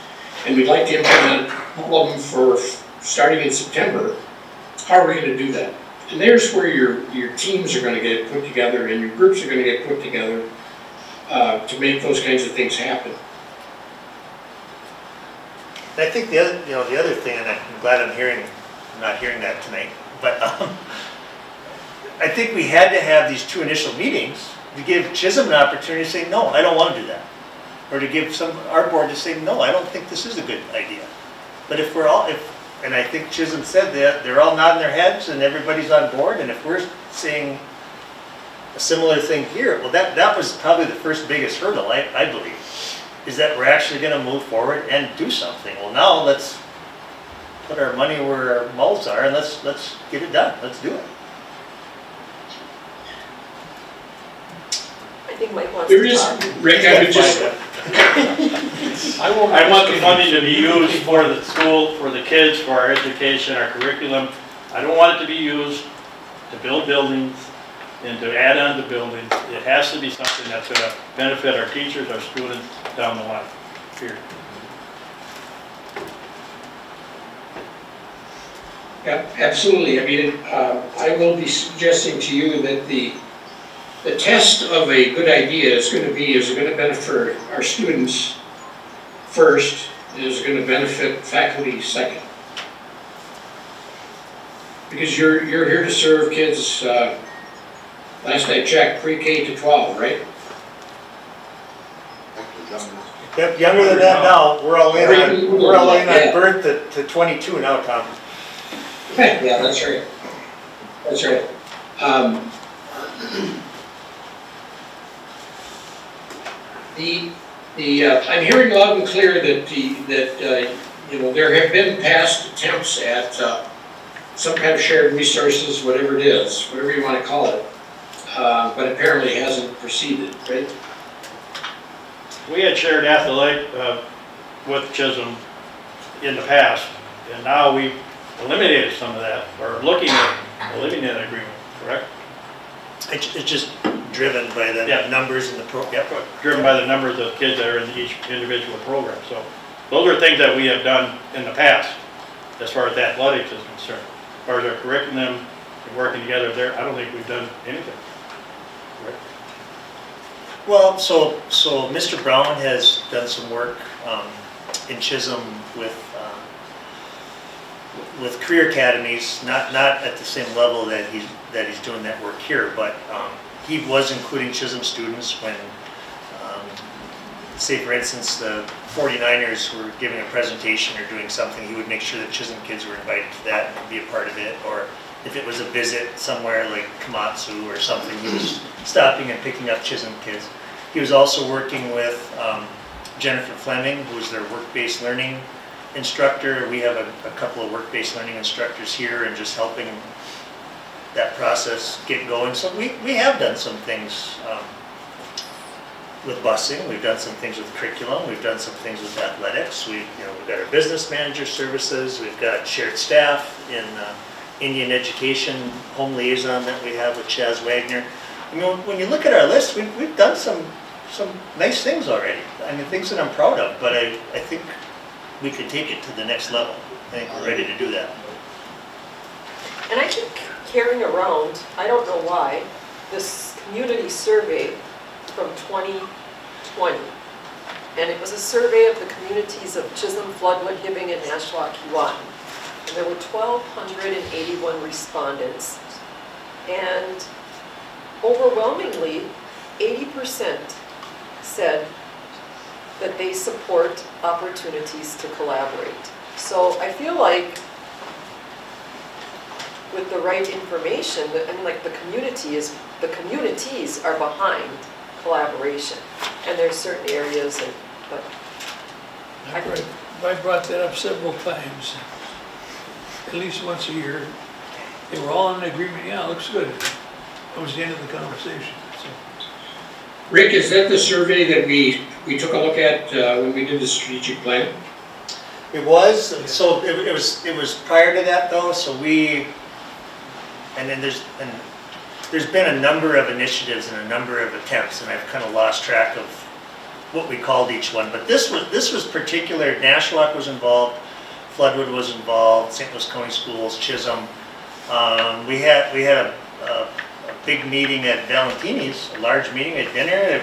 and we'd like to implement a couple of them for starting in September. How are we going to do that? And there's where your teams are going to get put together and your groups are going to get put together to make those kinds of things happen. And I think the other thing, and I'm glad I'm not hearing that tonight, but I think we had to have these 2 initial meetings to give Chisholm an opportunity to say, no, I don't want to do that. Or to give our board to say, no, I don't think this is a good idea. But if and I think Chisholm said that they're all nodding their heads and everybody's on board, and if we're saying a similar thing here, well, that was probably the first biggest hurdle, I believe, is that we're actually going to move forward and do something. Well, now let's put our money where our mouths are and let's get it done. Let's do it. I think Mike wants There to is, talk. Rick, I would just, I want the funding to be used for the school, for the kids, for our education, our curriculum. I don't want it to be used to build buildings and to add on to buildings. It has to be something that's going to benefit our teachers, our students down the line, period. yeah, absolutely. I mean, I will be suggesting to you that the test of a good idea is going to benefit our students first, is going to benefit faculty second. Because you're here to serve kids, last I checked, pre-K to 12, right? Yep, younger than that now. We're all in on birth to 22 now, Tom. Yeah, that's right. That's right. I'm hearing loud and clear that you know, there have been past attempts at some kind of shared resources, whatever it is, whatever you want to call it, but apparently hasn't proceeded, right? We had shared athletic with Chisholm in the past, and now we've eliminated some of that, or looking at eliminating that agreement, correct? It's just driven by the numbers in the program. Driven by the numbers of kids that are in each individual program. So those are things that we have done in the past as far as athletics is concerned. As far as our curriculum and working together there, I don't think we've done anything. Right? Well, so Mr. Brown has done some work in Chisholm with career academies, not at the same level that he's doing that work here, but he was including Chisholm students when, say for instance, the 49ers were giving a presentation or doing something, he would make sure that Chisholm kids were invited to that and be a part of it. Or if it was a visit somewhere like Komatsu or something, he was stopping and picking up Chisholm kids. He was also working with Jennifer Fleming, who was their work-based learning instructor. We have a couple of work-based learning instructors here and just helping that process get going. So we have done some things with busing. We've done some things with curriculum. We've done some things with athletics. We've got our business manager services. We've got shared staff in Indian education, home liaison that we have with Chaz Wagner. I mean, when you look at our list, we've done some nice things already. I mean, things that I'm proud of, but I think we could take it to the next level. I think we're ready to do that. And I keep carrying around, I don't know why, this community survey from 2020. And it was a survey of the communities of Chisholm, Floodwood, Hibbing, and Nashwauk-Keewatin. And there were 1,281 respondents. And overwhelmingly, 80% said that they support opportunities to collaborate. So I feel like with the right information, I mean, like the communities are behind collaboration, and there's certain areas, but I brought that up several times, at least once a year. They were all in agreement. Yeah, it looks good. That was the end of the conversation, so. Rick, is that the survey that we took a look at when we did the strategic plan? It was, so it was prior to that though, so and then there's been a number of initiatives and a number of attempts, and I've kind of lost track of what we called each one, but this was particular. Nashwauk was involved, Floodwood was involved, St. Louis County Schools, Chisholm. We had a big meeting at Valentini's, a large meeting at dinner.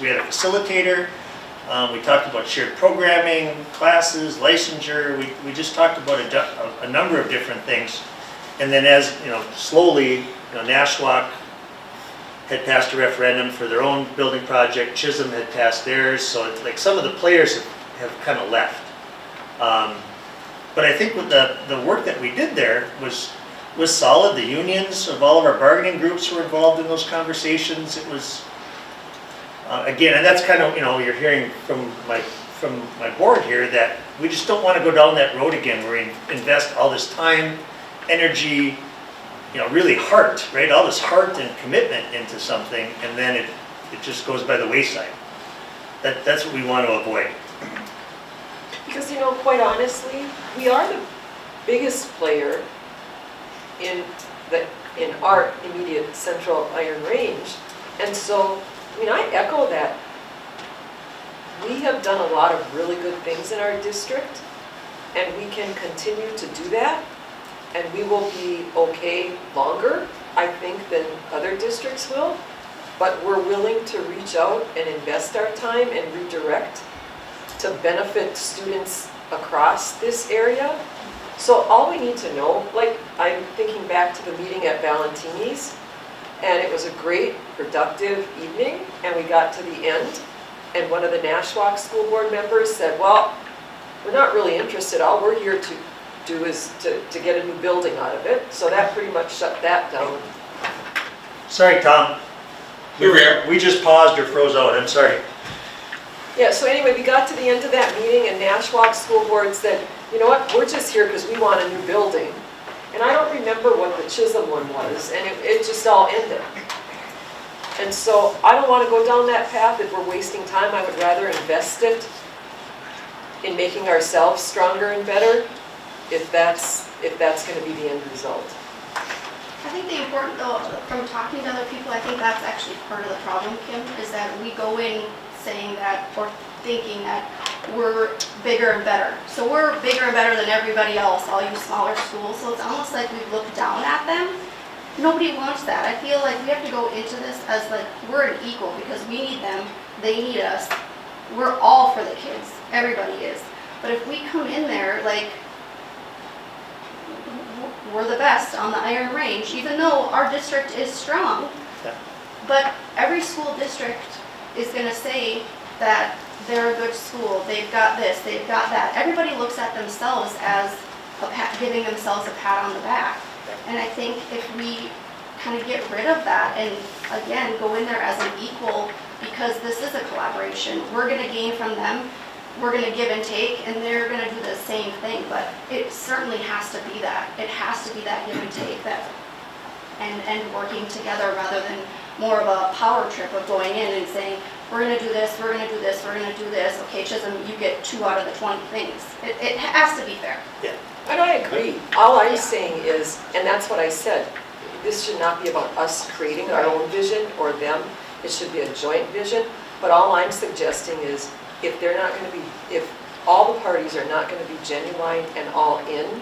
We had a facilitator. We talked about shared programming, classes, licensure. We just talked about a number of different things. And then as, slowly, Nashwauk had passed a referendum for their own building project. Chisholm had passed theirs. So it's like some of the players have kind of left. But I think with the work that we did there was solid. The unions of all of our bargaining groups were involved in those conversations. It was, again, and that's kind of, you're hearing from my board here that we just don't want to go down that road again where we invest all this time, energy, really heart, right? All this heart and commitment into something, and then it just goes by the wayside. That's what we want to avoid. Because, quite honestly, we are the biggest player in our immediate central Iron Range. And so, I echo that. We have done a lot of really good things in our district, and we can continue to do that, and we will be okay longer, I think, than other districts will. But we're willing to reach out and invest our time and redirect to benefit students across this area. So all we need to know, like I'm thinking back to the meeting at Valentini's, and it was a great, productive evening, and we got to the end, and one of the Nashwauk school board members said, well, we're not really interested. All we're here to do is to get a new building out of it. So that pretty much shut that down. Sorry, Tom. We just paused or froze out. I'm sorry. Yeah, so anyway, we got to the end of that meeting, and Nashwauk school board said, you know what, we're just here because we want a new building. And I don't remember what the Chisholm one was, and it just all ended. And so I don't want to go down that path. If we're wasting time, I would rather invest it in making ourselves stronger and better, if that's going to be the end result. I think the important, though, from talking to other people, I think that's actually part of the problem, Kim, is that we go in saying that, or thinking that we're bigger and better. So we're bigger and better than everybody else, all you smaller schools, so it's almost like we look down at them. Nobody wants that. I feel like we have to go into this as like, we're an equal, because we need them, they need us. We're all for the kids, everybody is. But if we come in there like, we're the best on the Iron Range, even though our district is strong. Yeah. But every school district is going to say that they're a good school, they've got this, they've got that. Everybody looks at themselves as giving themselves a pat on the back. And I think if we kind of get rid of that and, again, go in there as an equal, because this is a collaboration, we're going to gain from them, we're going to give and take, and they're going to do the same thing, but it certainly has to be that. It has to be that give and take, and working together rather than more of a power trip of going in and saying, we're going to do this, we're going to do this, we're going to do this. Okay, Chisholm, you get 2 out of the 20 things. It has to be fair. Yeah. And I agree. All I'm saying is, and that's what I said, this should not be about us creating our own vision or them. It should be a joint vision. But all I'm suggesting is, if they're not going to be, if all the parties are not going to be genuine and all in,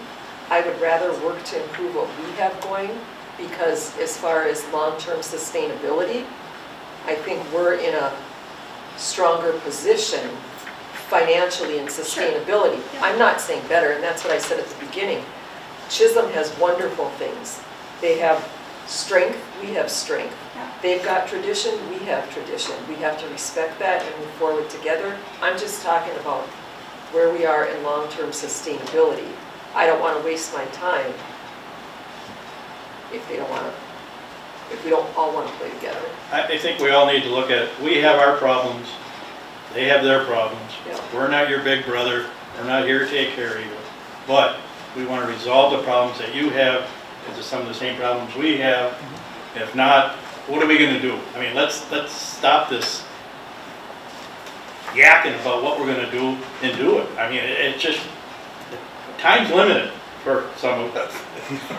I would rather work to improve what we have going, because as far as long-term sustainability, I think we're in a stronger position financially and sustainability. Sure. Yeah. I'm not saying better, and that's what I said at the beginning. Chisholm has wonderful things. They have strength, we have strength. Yeah. They've got tradition, we have tradition. We have to respect that and move forward together. I'm just talking about where we are in long-term sustainability. I don't want to waste my time if they don't want to, if we don't all want to play together. I think we all need to look at it. We have our problems. They have their problems. Yeah. We're not your big brother. We're not here to take care of you. But we want to resolve the problems that you have, because it's some of the same problems we have, If not, what are we gonna do? I mean, let's stop this yakking about what we're gonna do and do it. I mean, it's just, time's limited for some of us.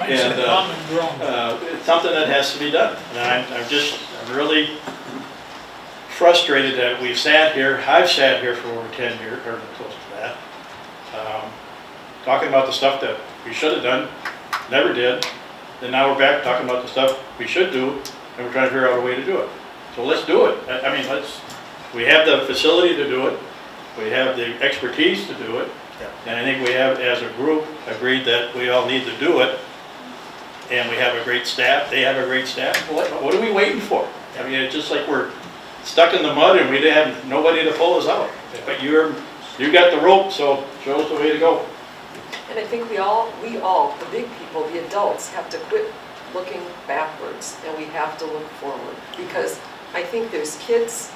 It's a common ground. It's something that has to be done. And I'm really frustrated that we've sat here, I've sat here for over 10 years, or close to that, talking about the stuff that we should have done, never did, and now we're back talking about the stuff we should do, and we're trying to figure out a way to do it. So let's do it. I mean, we have the facility to do it, we have the expertise to do it, and I think we have, as a group, agreed that we all need to do it, and we have a great staff, they have a great staff. What are we waiting for? I mean, it's just like we're stuck in the mud and we have nobody to pull us out. But you got the rope, so show us the way to go. And I think we all, the big people, the adults, have to quit looking backwards and we have to look forward. Because I think there's kids,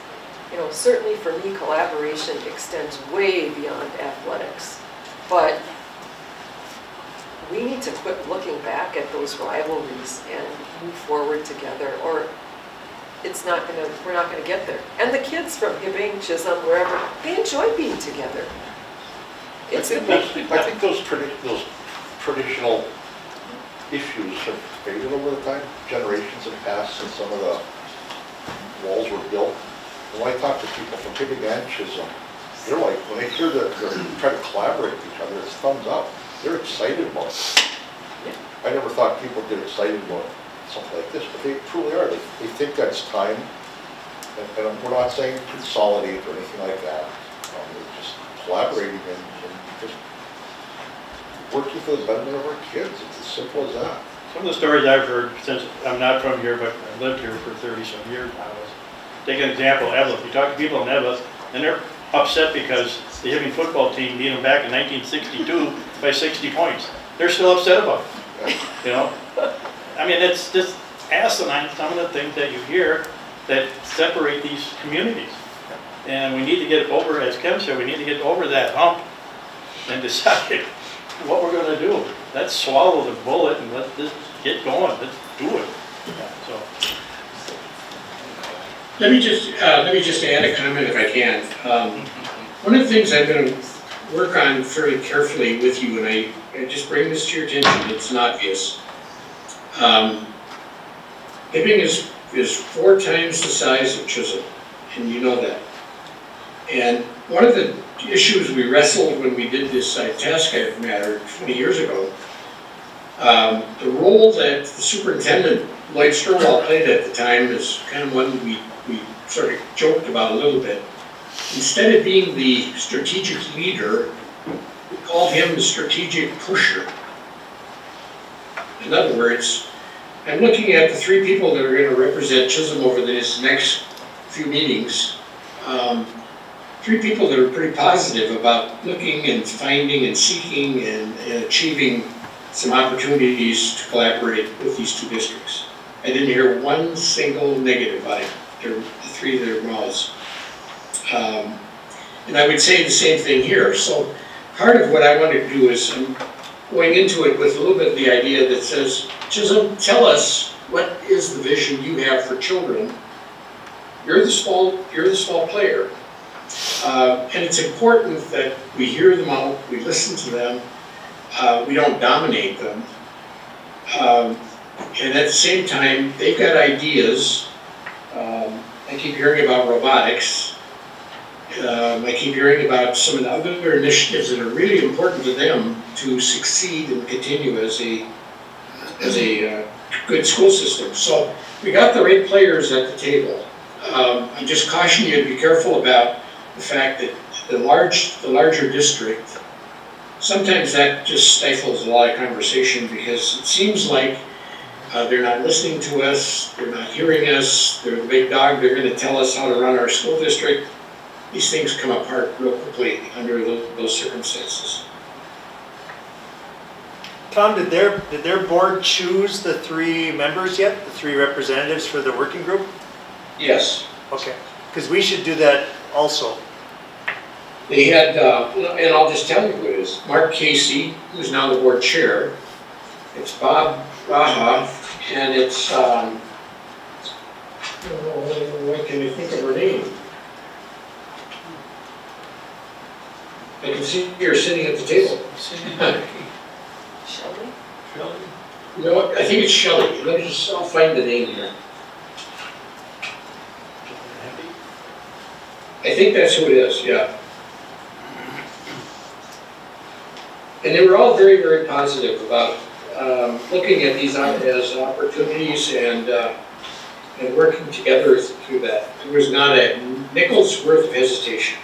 you know, certainly for me, collaboration extends way beyond athletics. But we need to quit looking back at those rivalries and move forward together, or we're not gonna get there. And the kids from Hibbing, Chisholm, wherever, they enjoy being together. I think those traditional issues have faded over the time. Generations have passed since some of the walls were built. And when I talk to people from Hibbing and Chisholm, they're like, when they hear that they're trying to collaborate with each other, it's thumbs up. They're excited about it. Yeah. I never thought people get excited about something like this, but they truly are. They think that's time. And we're not saying consolidate or anything like that. We're just collaborating and just working for the betterment of our kids. It's as simple as that. Some of the stories I've heard, since I'm not from here, but I've lived here for 30-some years now, is, take an example, Evelyn. You talk to people in Evelyn, and they're upset because the Hibbing football team beat them back in 1962 by 60 points. They're still upset about it, you know? I mean, it's just asinine, some of the things that you hear that separate these communities. And we need to get over, as Kim said, we need to get over that hump and decide what we're going to do. Let's swallow the bullet and let's just get going. Let's do it. So. Let me just add a comment if I can. One of the things I'm going to work on very carefully with you, and I just bring this to your attention, it's not obvious. Hibbing is 4 times the size of Chisholm, and you know that. And one of the issues we wrestled when we did this Itasca matter 20 years ago, the role that the superintendent, Lloyd Sturwell, played at the time is kind of one we sort of joked about a little bit. Instead of being the strategic leader, we called him the strategic pusher. In other words, I'm looking at the 3 people that are going to represent Chisholm over this next few meetings. 3 people that are pretty positive about looking and finding and seeking and achieving some opportunities to collaborate with these 2 districts. I didn't hear one single negative about it. The 3 of their mouths. And I would say the same thing here. So part of what I want to do is I'm going into it with a little bit of the idea that says, Chisholm, tell us what is the vision you have for children. You're the small player. And it's important that we hear them out, we listen to them, we don't dominate them. And at the same time, they've got ideas. I keep hearing about robotics. I keep hearing about some of the other initiatives that are really important to them to succeed and continue as a good school system. So we got the right players at the table. I just caution you to be careful about the fact that the larger district, sometimes that just stifles a lot of conversation because it seems like they're not listening to us, they're not hearing us, they're the big dog, they're going to tell us how to run our school district. These things come apart real quickly under those circumstances. Tom, did their board choose the 3 members yet? The 3 representatives for the working group? Yes. Okay, because we should do that also. They had, and I'll just tell you who it is, Mark Casey, who's now the board chair. It's Bob Raha, and it's What can you think of her name? I can see you're sitting at the table. Cindy, Becky, Shelley? Shelley. You know what, I think it's Shelley. Let me just, I'll find the name here. I think that's who it is, yeah. And they were all very, very positive about looking at these as opportunities and working together through that. There was not a nickel's worth of hesitation.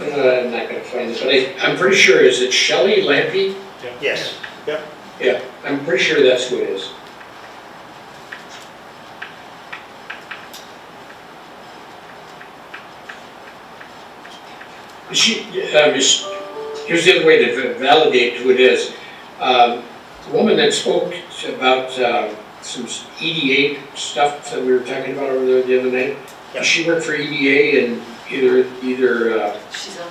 I'm not going to find it, but I'm pretty sure, is it Shelley Lampe? Yes. Yep. Yeah, I'm pretty sure that's who it is. Here's the other way to validate who it is. The woman that spoke about some EDA stuff that we were talking about over there the other night, Yep. She worked for EDA in either She's on.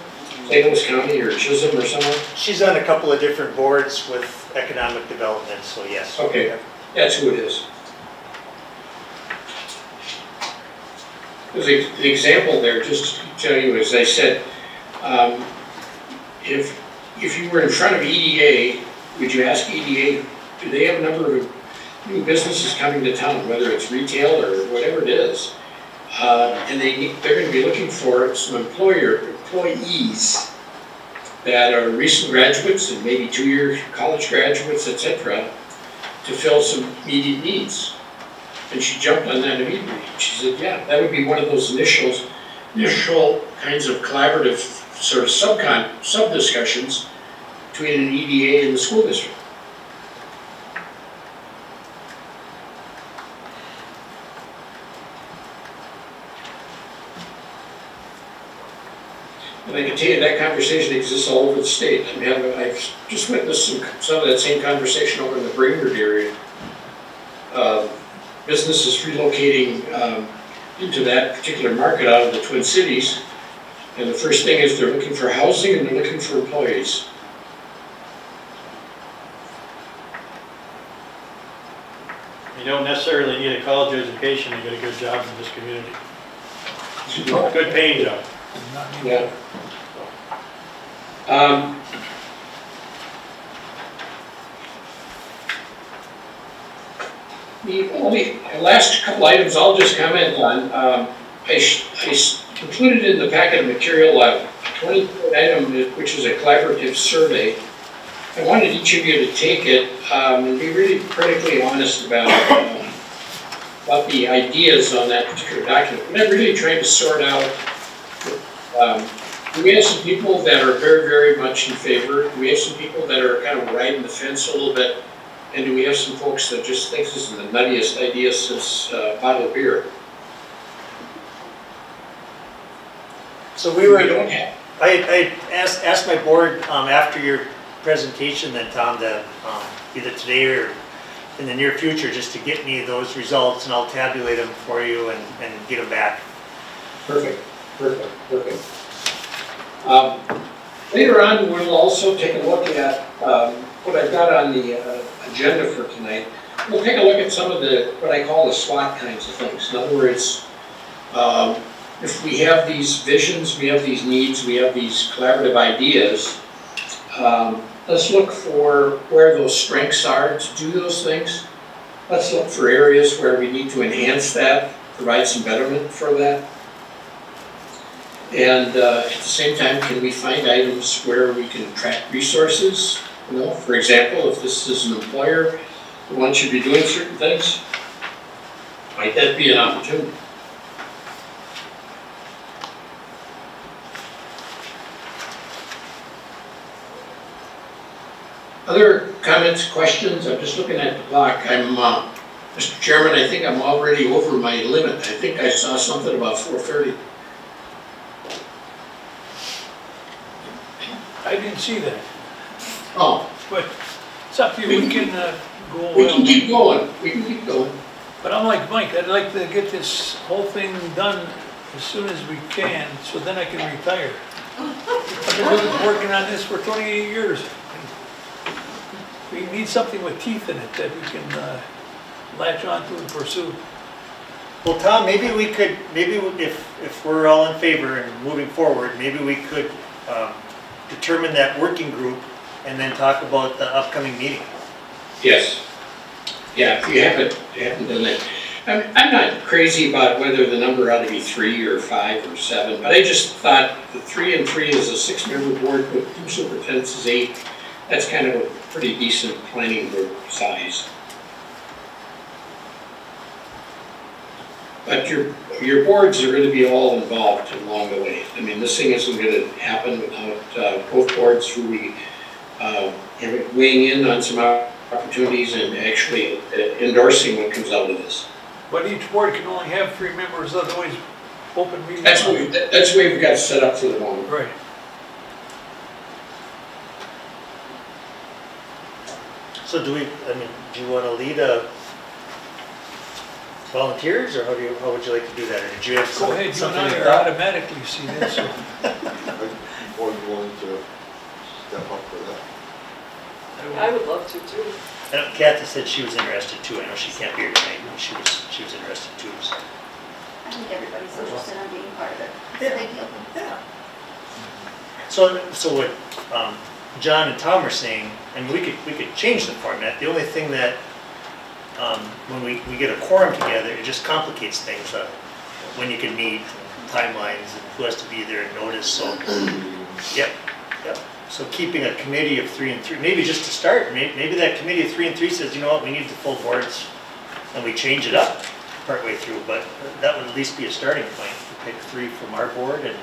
St. Louis County or Chisholm or somewhere. She's on a couple of different boards with economic development, so yes. Okay, that's who it is. There's an example there, just to tell you, as I said, if you were in front of EDA, would you ask EDA, do they have a number of new businesses coming to town, whether it's retail or whatever it is? And they're going to be looking for some employees that are recent graduates and maybe 2-year college graduates, etc., to fill some immediate needs. And she jumped on that immediately. She said, yeah, that would be one of those initial kinds of collaborative sort of sub-discussions between an EDA and the school district. And I can tell you that conversation exists all over the state. I mean, I've just witnessed some of that same conversation over in the Brainerd area. Businesses relocating into that particular market out of the Twin Cities. And the first thing is they're looking for housing and they're looking for employees. You don't necessarily need a college education to get a good job in this community. Good paying job. Yeah. The only last couple items I'll just comment on. I included in the packet of material a 20-point item, which is a collaborative survey. I wanted each of you to take it and be really critically honest about the ideas on that particular document. What I'm really trying to sort out, we have some people that are very, very much in favor. We have some people that are kind of riding the fence a little bit. And do we have some folks that just think this is the nuttiest idea since bottled beer? So we were, don't have. I asked my board after your presentation then, Tom, to either today or in the near future, just to get me those results, and I'll tabulate them for you and get them back. Perfect, perfect, perfect. Later on, we'll also take a look at what I've got on the agenda for tonight. We'll take a look at some of what I call the SWOT kinds of things. In other words, if we have these visions, we have these needs, we have these collaborative ideas, let's look for where those strengths are to do those things. Let's look for areas where we need to enhance that, provide some betterment for that. And at the same time, can we find items where we can attract resources? You know, for example, if this is an employer who wants you to be doing certain things, might that be an opportunity? Other comments, questions? I'm just looking at the clock. Mr. Chairman, I think I'm already over my limit. I think I saw something about 4:30. I didn't see that, Oh, but it's up to you, we can go. we can keep going. We can keep going. But I'm like Mike, I'd like to get this whole thing done as soon as we can, so then I can retire. I've been working on this for 28 years. We need need something with teeth in it that we can latch onto and pursue. Well, Tom, maybe we could, if we're all in favor and moving forward, maybe we could determine that working group and then talk about the upcoming meeting. Yes. Yeah, if you haven't done that. I'm not crazy about whether the number ought to be 3 or 5 or 7, but I just thought the 3 and 3 is a 6-member board with 2 superintendents is 8. That's kind of a pretty decent planning group size. But your boards are going to be all involved along the way. I mean, this thing isn't going to happen without both boards really weighing in on some opportunities and actually endorsing what comes out of this. But each board can only have 3 members, otherwise open meeting. That's the way we've got it set up for the moment. Right. So do you want to lead volunteers, or how would you like to do that? Or did you have Go ahead, you something and you I are thought? automatically see this. So. I'm more than willing to step up for that. I would love to too. I know Kathy said she was interested too. I know she can't be here tonight, but she was interested too. So. I think everybody's interested in being part of it. It's a big deal. Yeah. So what John and Tom are saying, and we could change the format. The only thing that when we get a quorum together, it just complicates things. When you can meet, and timelines, and who has to be there and notice. So, yep. So keeping a committee of 3 and 3, maybe just to start, maybe that committee of 3 and 3 says, you know what, we need the full boards, and we change it up partway through. But that would at least be a starting point. We pick 3 from our board, and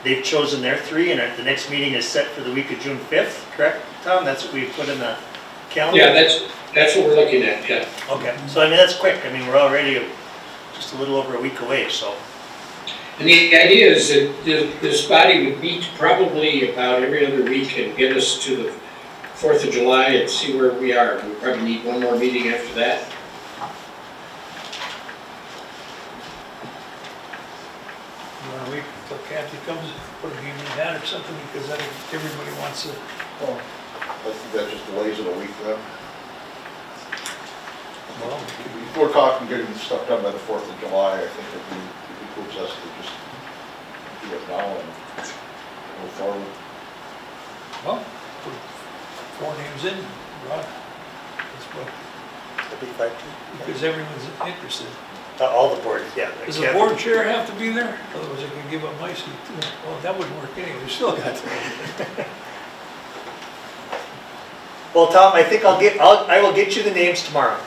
they've chosen their 3, and the next meeting is set for the week of June 5th, correct, Tom? That's what we put in the calendar? Yeah, that's what we're looking at, yeah. Okay, so I mean, that's quick. I mean, we're already just a little over a week away, so. And the idea is that this body would meet probably about every other week and get us to the 4th of July and see where we are. We probably need one more meeting after that. You want to wait until Kathy comes, put a game in that or something, because I think everybody wants to. Well, I think that just delays it a week then. Well, If we're talking getting stuff done by the 4th of July, I think it behooves us to just do it now and move forward. well, put 4 names in, Rob. That's what, That'd be fine. because everyone's interested. All the boards, yeah. Does the board chair have to be there? Otherwise I can give up my seat too. Well, that wouldn't work anyway, we still got to. Well, Tom, I think I will get you the names tomorrow.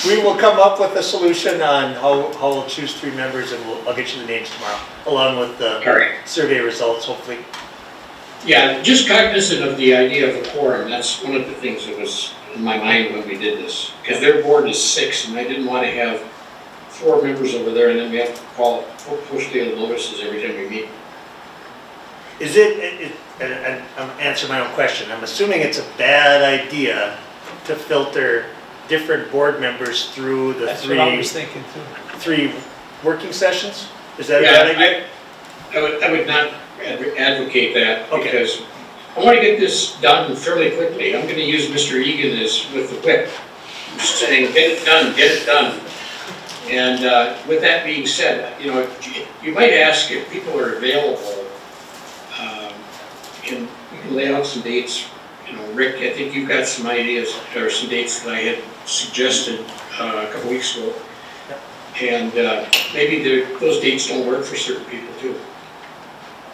we will come up with a solution on how we'll choose 3 members, and I'll get you the names tomorrow, along with the survey results, hopefully. Yeah, just cognizant of the idea of a quorum. That's one of the things that was in my mind when we did this. Because their board is 6, and I didn't want to have 4 members over there, and then we have to push the other notices every time we meet. Is it, and I'm answering my own question, I'm assuming it's a bad idea to filter different board members through the That's what I was thinking too. 3 working sessions? Is that a bad idea? I would not advocate that, Okay. because I want to get this done fairly quickly. I'm going to use Mr. Egan as with the whip, saying, get it done, get it done. And with that being said, you know, you might ask if people are available, and we can lay out some dates. You know, Rick, I think you've got some ideas, or some dates that I had suggested a couple weeks ago. And maybe those dates don't work for certain people too.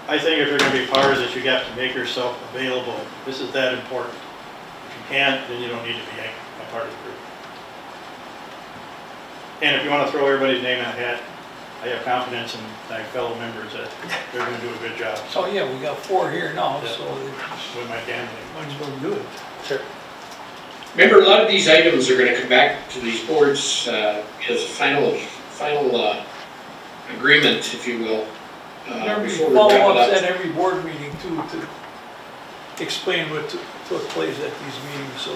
I think if you're going to be part of this, you got to make yourself available. This is that important. If you can't, then you don't need to be a part of the group. And if you want to throw everybody's name in a hat, I have confidence in my fellow members that they're going to do a good job. So yeah, we got 4 here now, Yeah. so With my family. might as well do it. Sure. Remember, a lot of these items are going to come back to these boards as a final agreement, if you will. There will be before we wrap it follow-ups up. at every board meeting too, to explain what took place at these meetings, so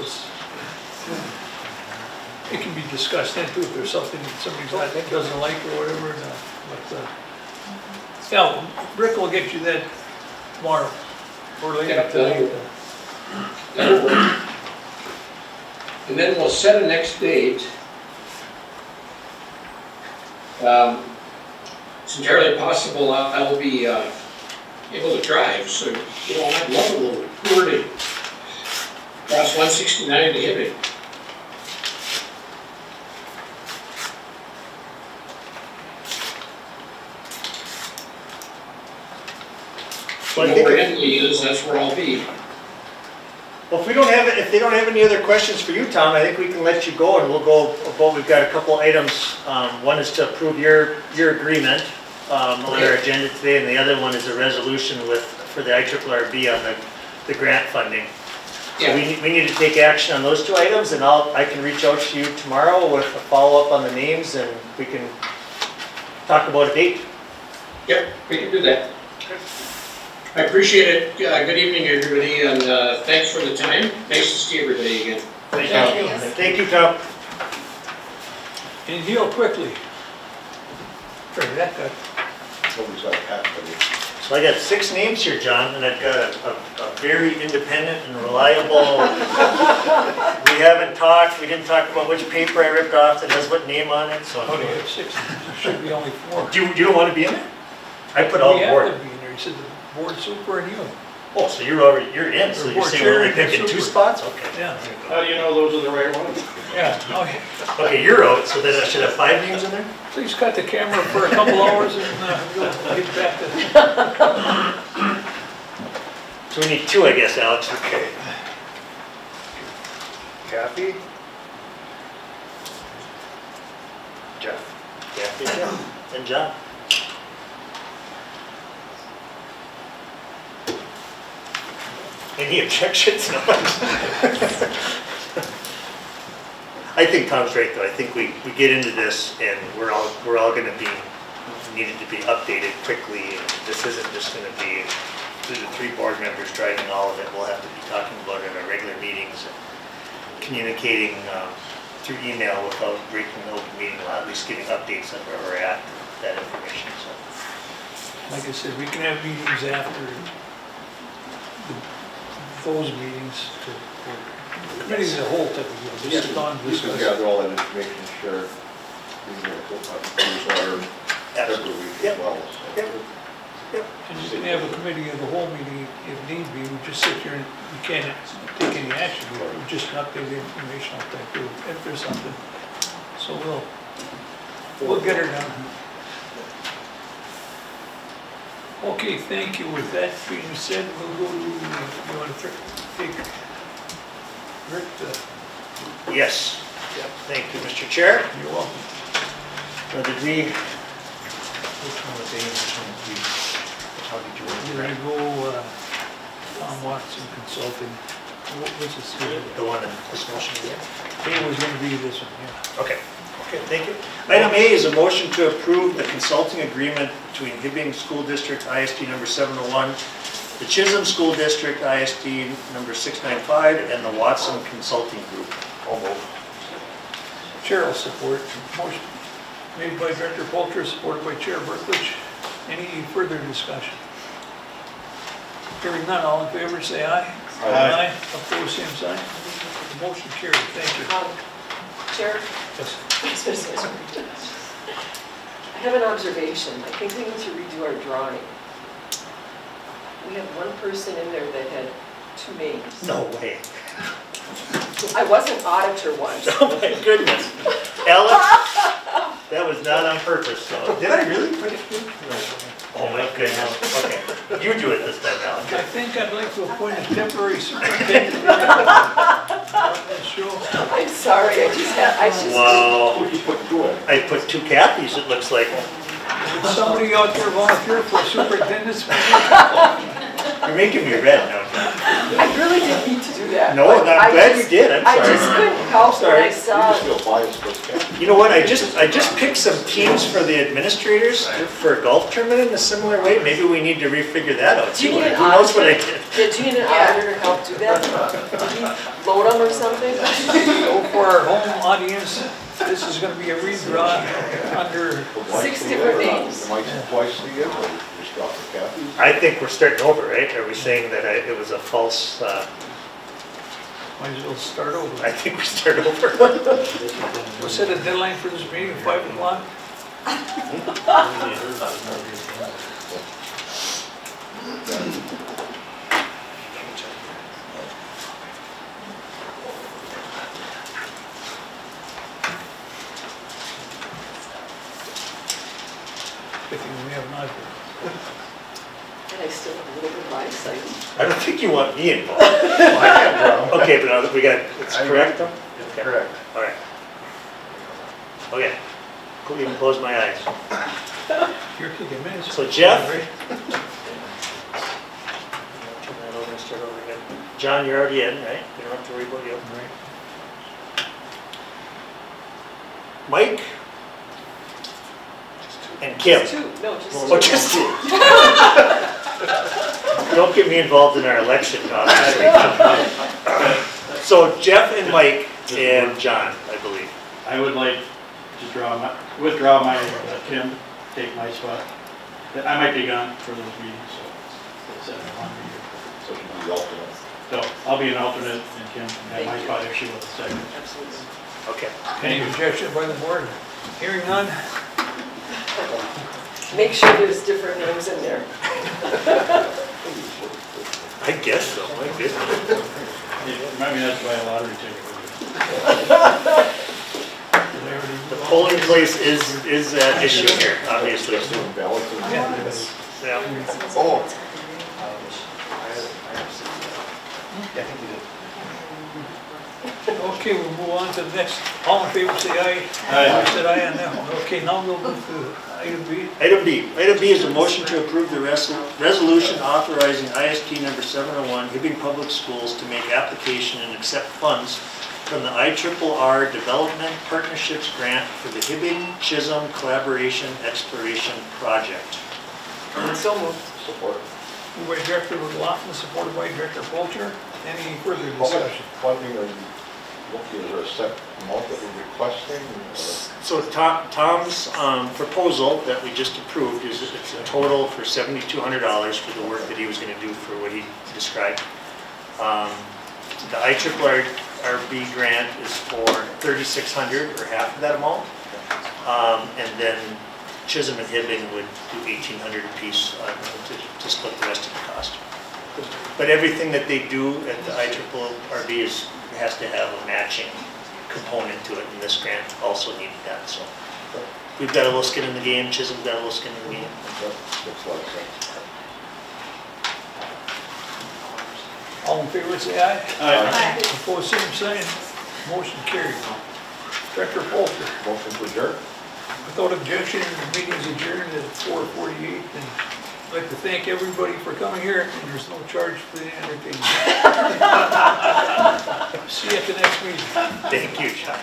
it can be discussed then too, if there's something that somebody doesn't like or whatever. But yeah, Rick will get you that tomorrow or later Yeah, tonight. that'll work. And then we'll set a next date. It's entirely possible I will be able to drive, so you know, I'd love a little tour to cross 169 to Hibbing. So I You know think where if- Henley is, that's where I'll be. Well, if we don't have, if they don't have any other questions for you, Tom, I think we can let you go and we'll go, we've got a couple items. One is to approve your agreement on our agenda today, and the other one is a resolution for the IRRB on the grant funding. So Yeah. we need to take action on those two items, and I can reach out to you tomorrow with a follow-up on the names, and we can talk about a date. Yep, we can do that. I appreciate it. Good evening, everybody, and thanks for the time. Nice to see everybody again. Thank you. Thank you, Tom. And heal quickly. Sorry, that got, Nobody's got a cat for me. So I got 6 names here, John, and I've got a very independent and reliable. We haven't talked, we didn't talk about which paper I ripped off that has what name on it, so. how do you have 6? There should be only 4. You don't want to be in there? I put all We the have board. to be in there. He said the board super and you. Oh, so you're in, so Or you're board saying chair we're only and picking 2 super. spots? Okay. Yeah. How do you know those are the right ones? Yeah. Okay. Okay, you're out, so then I should have 5 names in there? Please cut the camera for a couple hours and we'll get back to. So we need 2, I guess, Alex. Okay. Kathy? Jeff? Kathy, and John. Any objections? No. I think Tom's right, though. I think we get into this and we're all going to be needed to be updated quickly. And this isn't just going to be the 3 board members driving all of it. We'll have to be talking about it in our regular meetings and communicating through email without breaking the open meeting law, at least giving updates on where we're at with that information. So. Like I said, we can have meetings after those meetings to, committees as a whole typically, just sit down and You can discuss. gather all that information and share newsletter every week as Yep. well. So. Yep. And you can have a committee of the whole meeting if need be. We just sit here and we can't take any action. We just update the information if there's something. So we'll get her done. Okay, thank you. With that being said, we'll go to, you want to take Rick, Yes. Yep. Thank you, Mr. Chair. you're welcome. Now, did we, which one was A and which one was B? How did you want to do We're that? gonna go, Tom Watson Consulting. What was this here? The one in this motion again? A was gonna be this one, yeah. Okay. Okay, thank you. Item A is a motion to approve the consulting agreement between Hibbing School District ISD number 701, the Chisholm School District ISD number 695, and the Watson Consulting Group. All move. Chair will support. Motion made by Director Polter, supported by Chair Berklich. Any further discussion? Hearing none, all in favor say aye. Aye. Opposed, same sign. Motion carried, thank you. Chair? Yes. I have an observation. I think we need to redo our drawing. We have one person in there that had 2 names. No way. I wasn't auditor once. Oh my goodness. Alex, that was not on purpose, so. Did I really put it through? No. Oh my goodness. Okay. You do it this time, Alex. I think I'd like to appoint a temporary superintendent. Show. I'm sorry, I just. Wow. Who did you put through it? I put 2 Kathys, it looks like. Would somebody out there volunteer for a superintendent's position? You're making me red now. I really didn't mean to do that. No, but I'm I glad just- you did, I'm I sorry. just couldn't help when I You saw. just feel biased towards Kathy. You know what, I just picked some teams for the administrators for a golf tournament in a similar way. Maybe we need to refigure that out. Do you need an Who knows what I auditor? did? Did you need an auditor to help do that? Did you load them or something? So for our home audience, this is gonna be a redraw under, 6 different names. Am I twice again, or you just dropped the Kathy? I think we're starting over, right? Are we saying that it was a false, Might as well start over. I think we start over. We'll set a deadline for this meeting, 5 o'clock. Good thing we have an iPad. And I still have a little bit of eyesight. I don't think you want me involved. Okay, but now that we got, it's correct though? Okay. Correct. All right. Okay. Couldn't even close my eyes. You're kicking minutes. So Jeff? Right? Turn that over and start over again. John, you're already in, right? You don't have to worry about you. Right. Mike? And Kim? Just two, no, just Oh, two. just two. Don't get me involved in our election, obviously. So Jeff and Mike and John, I believe. I would like to withdraw my, Kim, take my spot. I might be gone for those meetings, so it's at a longer year. So you can be the alternate. So I'll be an alternate and Kim can have my spot if she wants a second. Absolutely. Okay. Any objection by the board? Hearing none? Make sure there's different names in there. I guess so, my goodness. Maybe that's why a lottery ticket. The polling place is an issue here, obviously. Just doing ballots and- Yeah. Oh. Okay, we'll move on to the next. All in favor, say aye. Aye. I said aye on that one. Okay, now we'll move to item B. Item B. Item B is a motion to approve the resolution authorizing ISD number 701, Hibbing Public Schools to make application and accept funds from the IRRR Development Partnerships Grant for the Hibbing Chisholm Collaboration Exploration Project. So moved. Support. Moved by Director McLaughlin, supported by Director Polter. Any further How much discussion? funding are you looking, is there a set amount that we're requesting? So Tom's proposal that we just approved is it's a total for $7,200 for the work that he was going to do for what he described. The IRRB grant is for $3,600 or half of that amount. And then Chisholm and Hibbing would do $1,800 apiece to split the rest of the cost. But everything that they do at the IRRB has to have a matching component to it, and this grant also needed that. So we've got a little skin in the game. Chisholm's got a little skin in the game. That makes a lot of sense. All in favor, say aye. Aye. Opposed, same sign. Motion carried. Director Polter. Motion to adjourn? Without objection, the meeting is adjourned at 4:48. And I'd like to thank everybody for coming here, and there's no charge for the entertainment. See you at the next meeting. Thank you, John.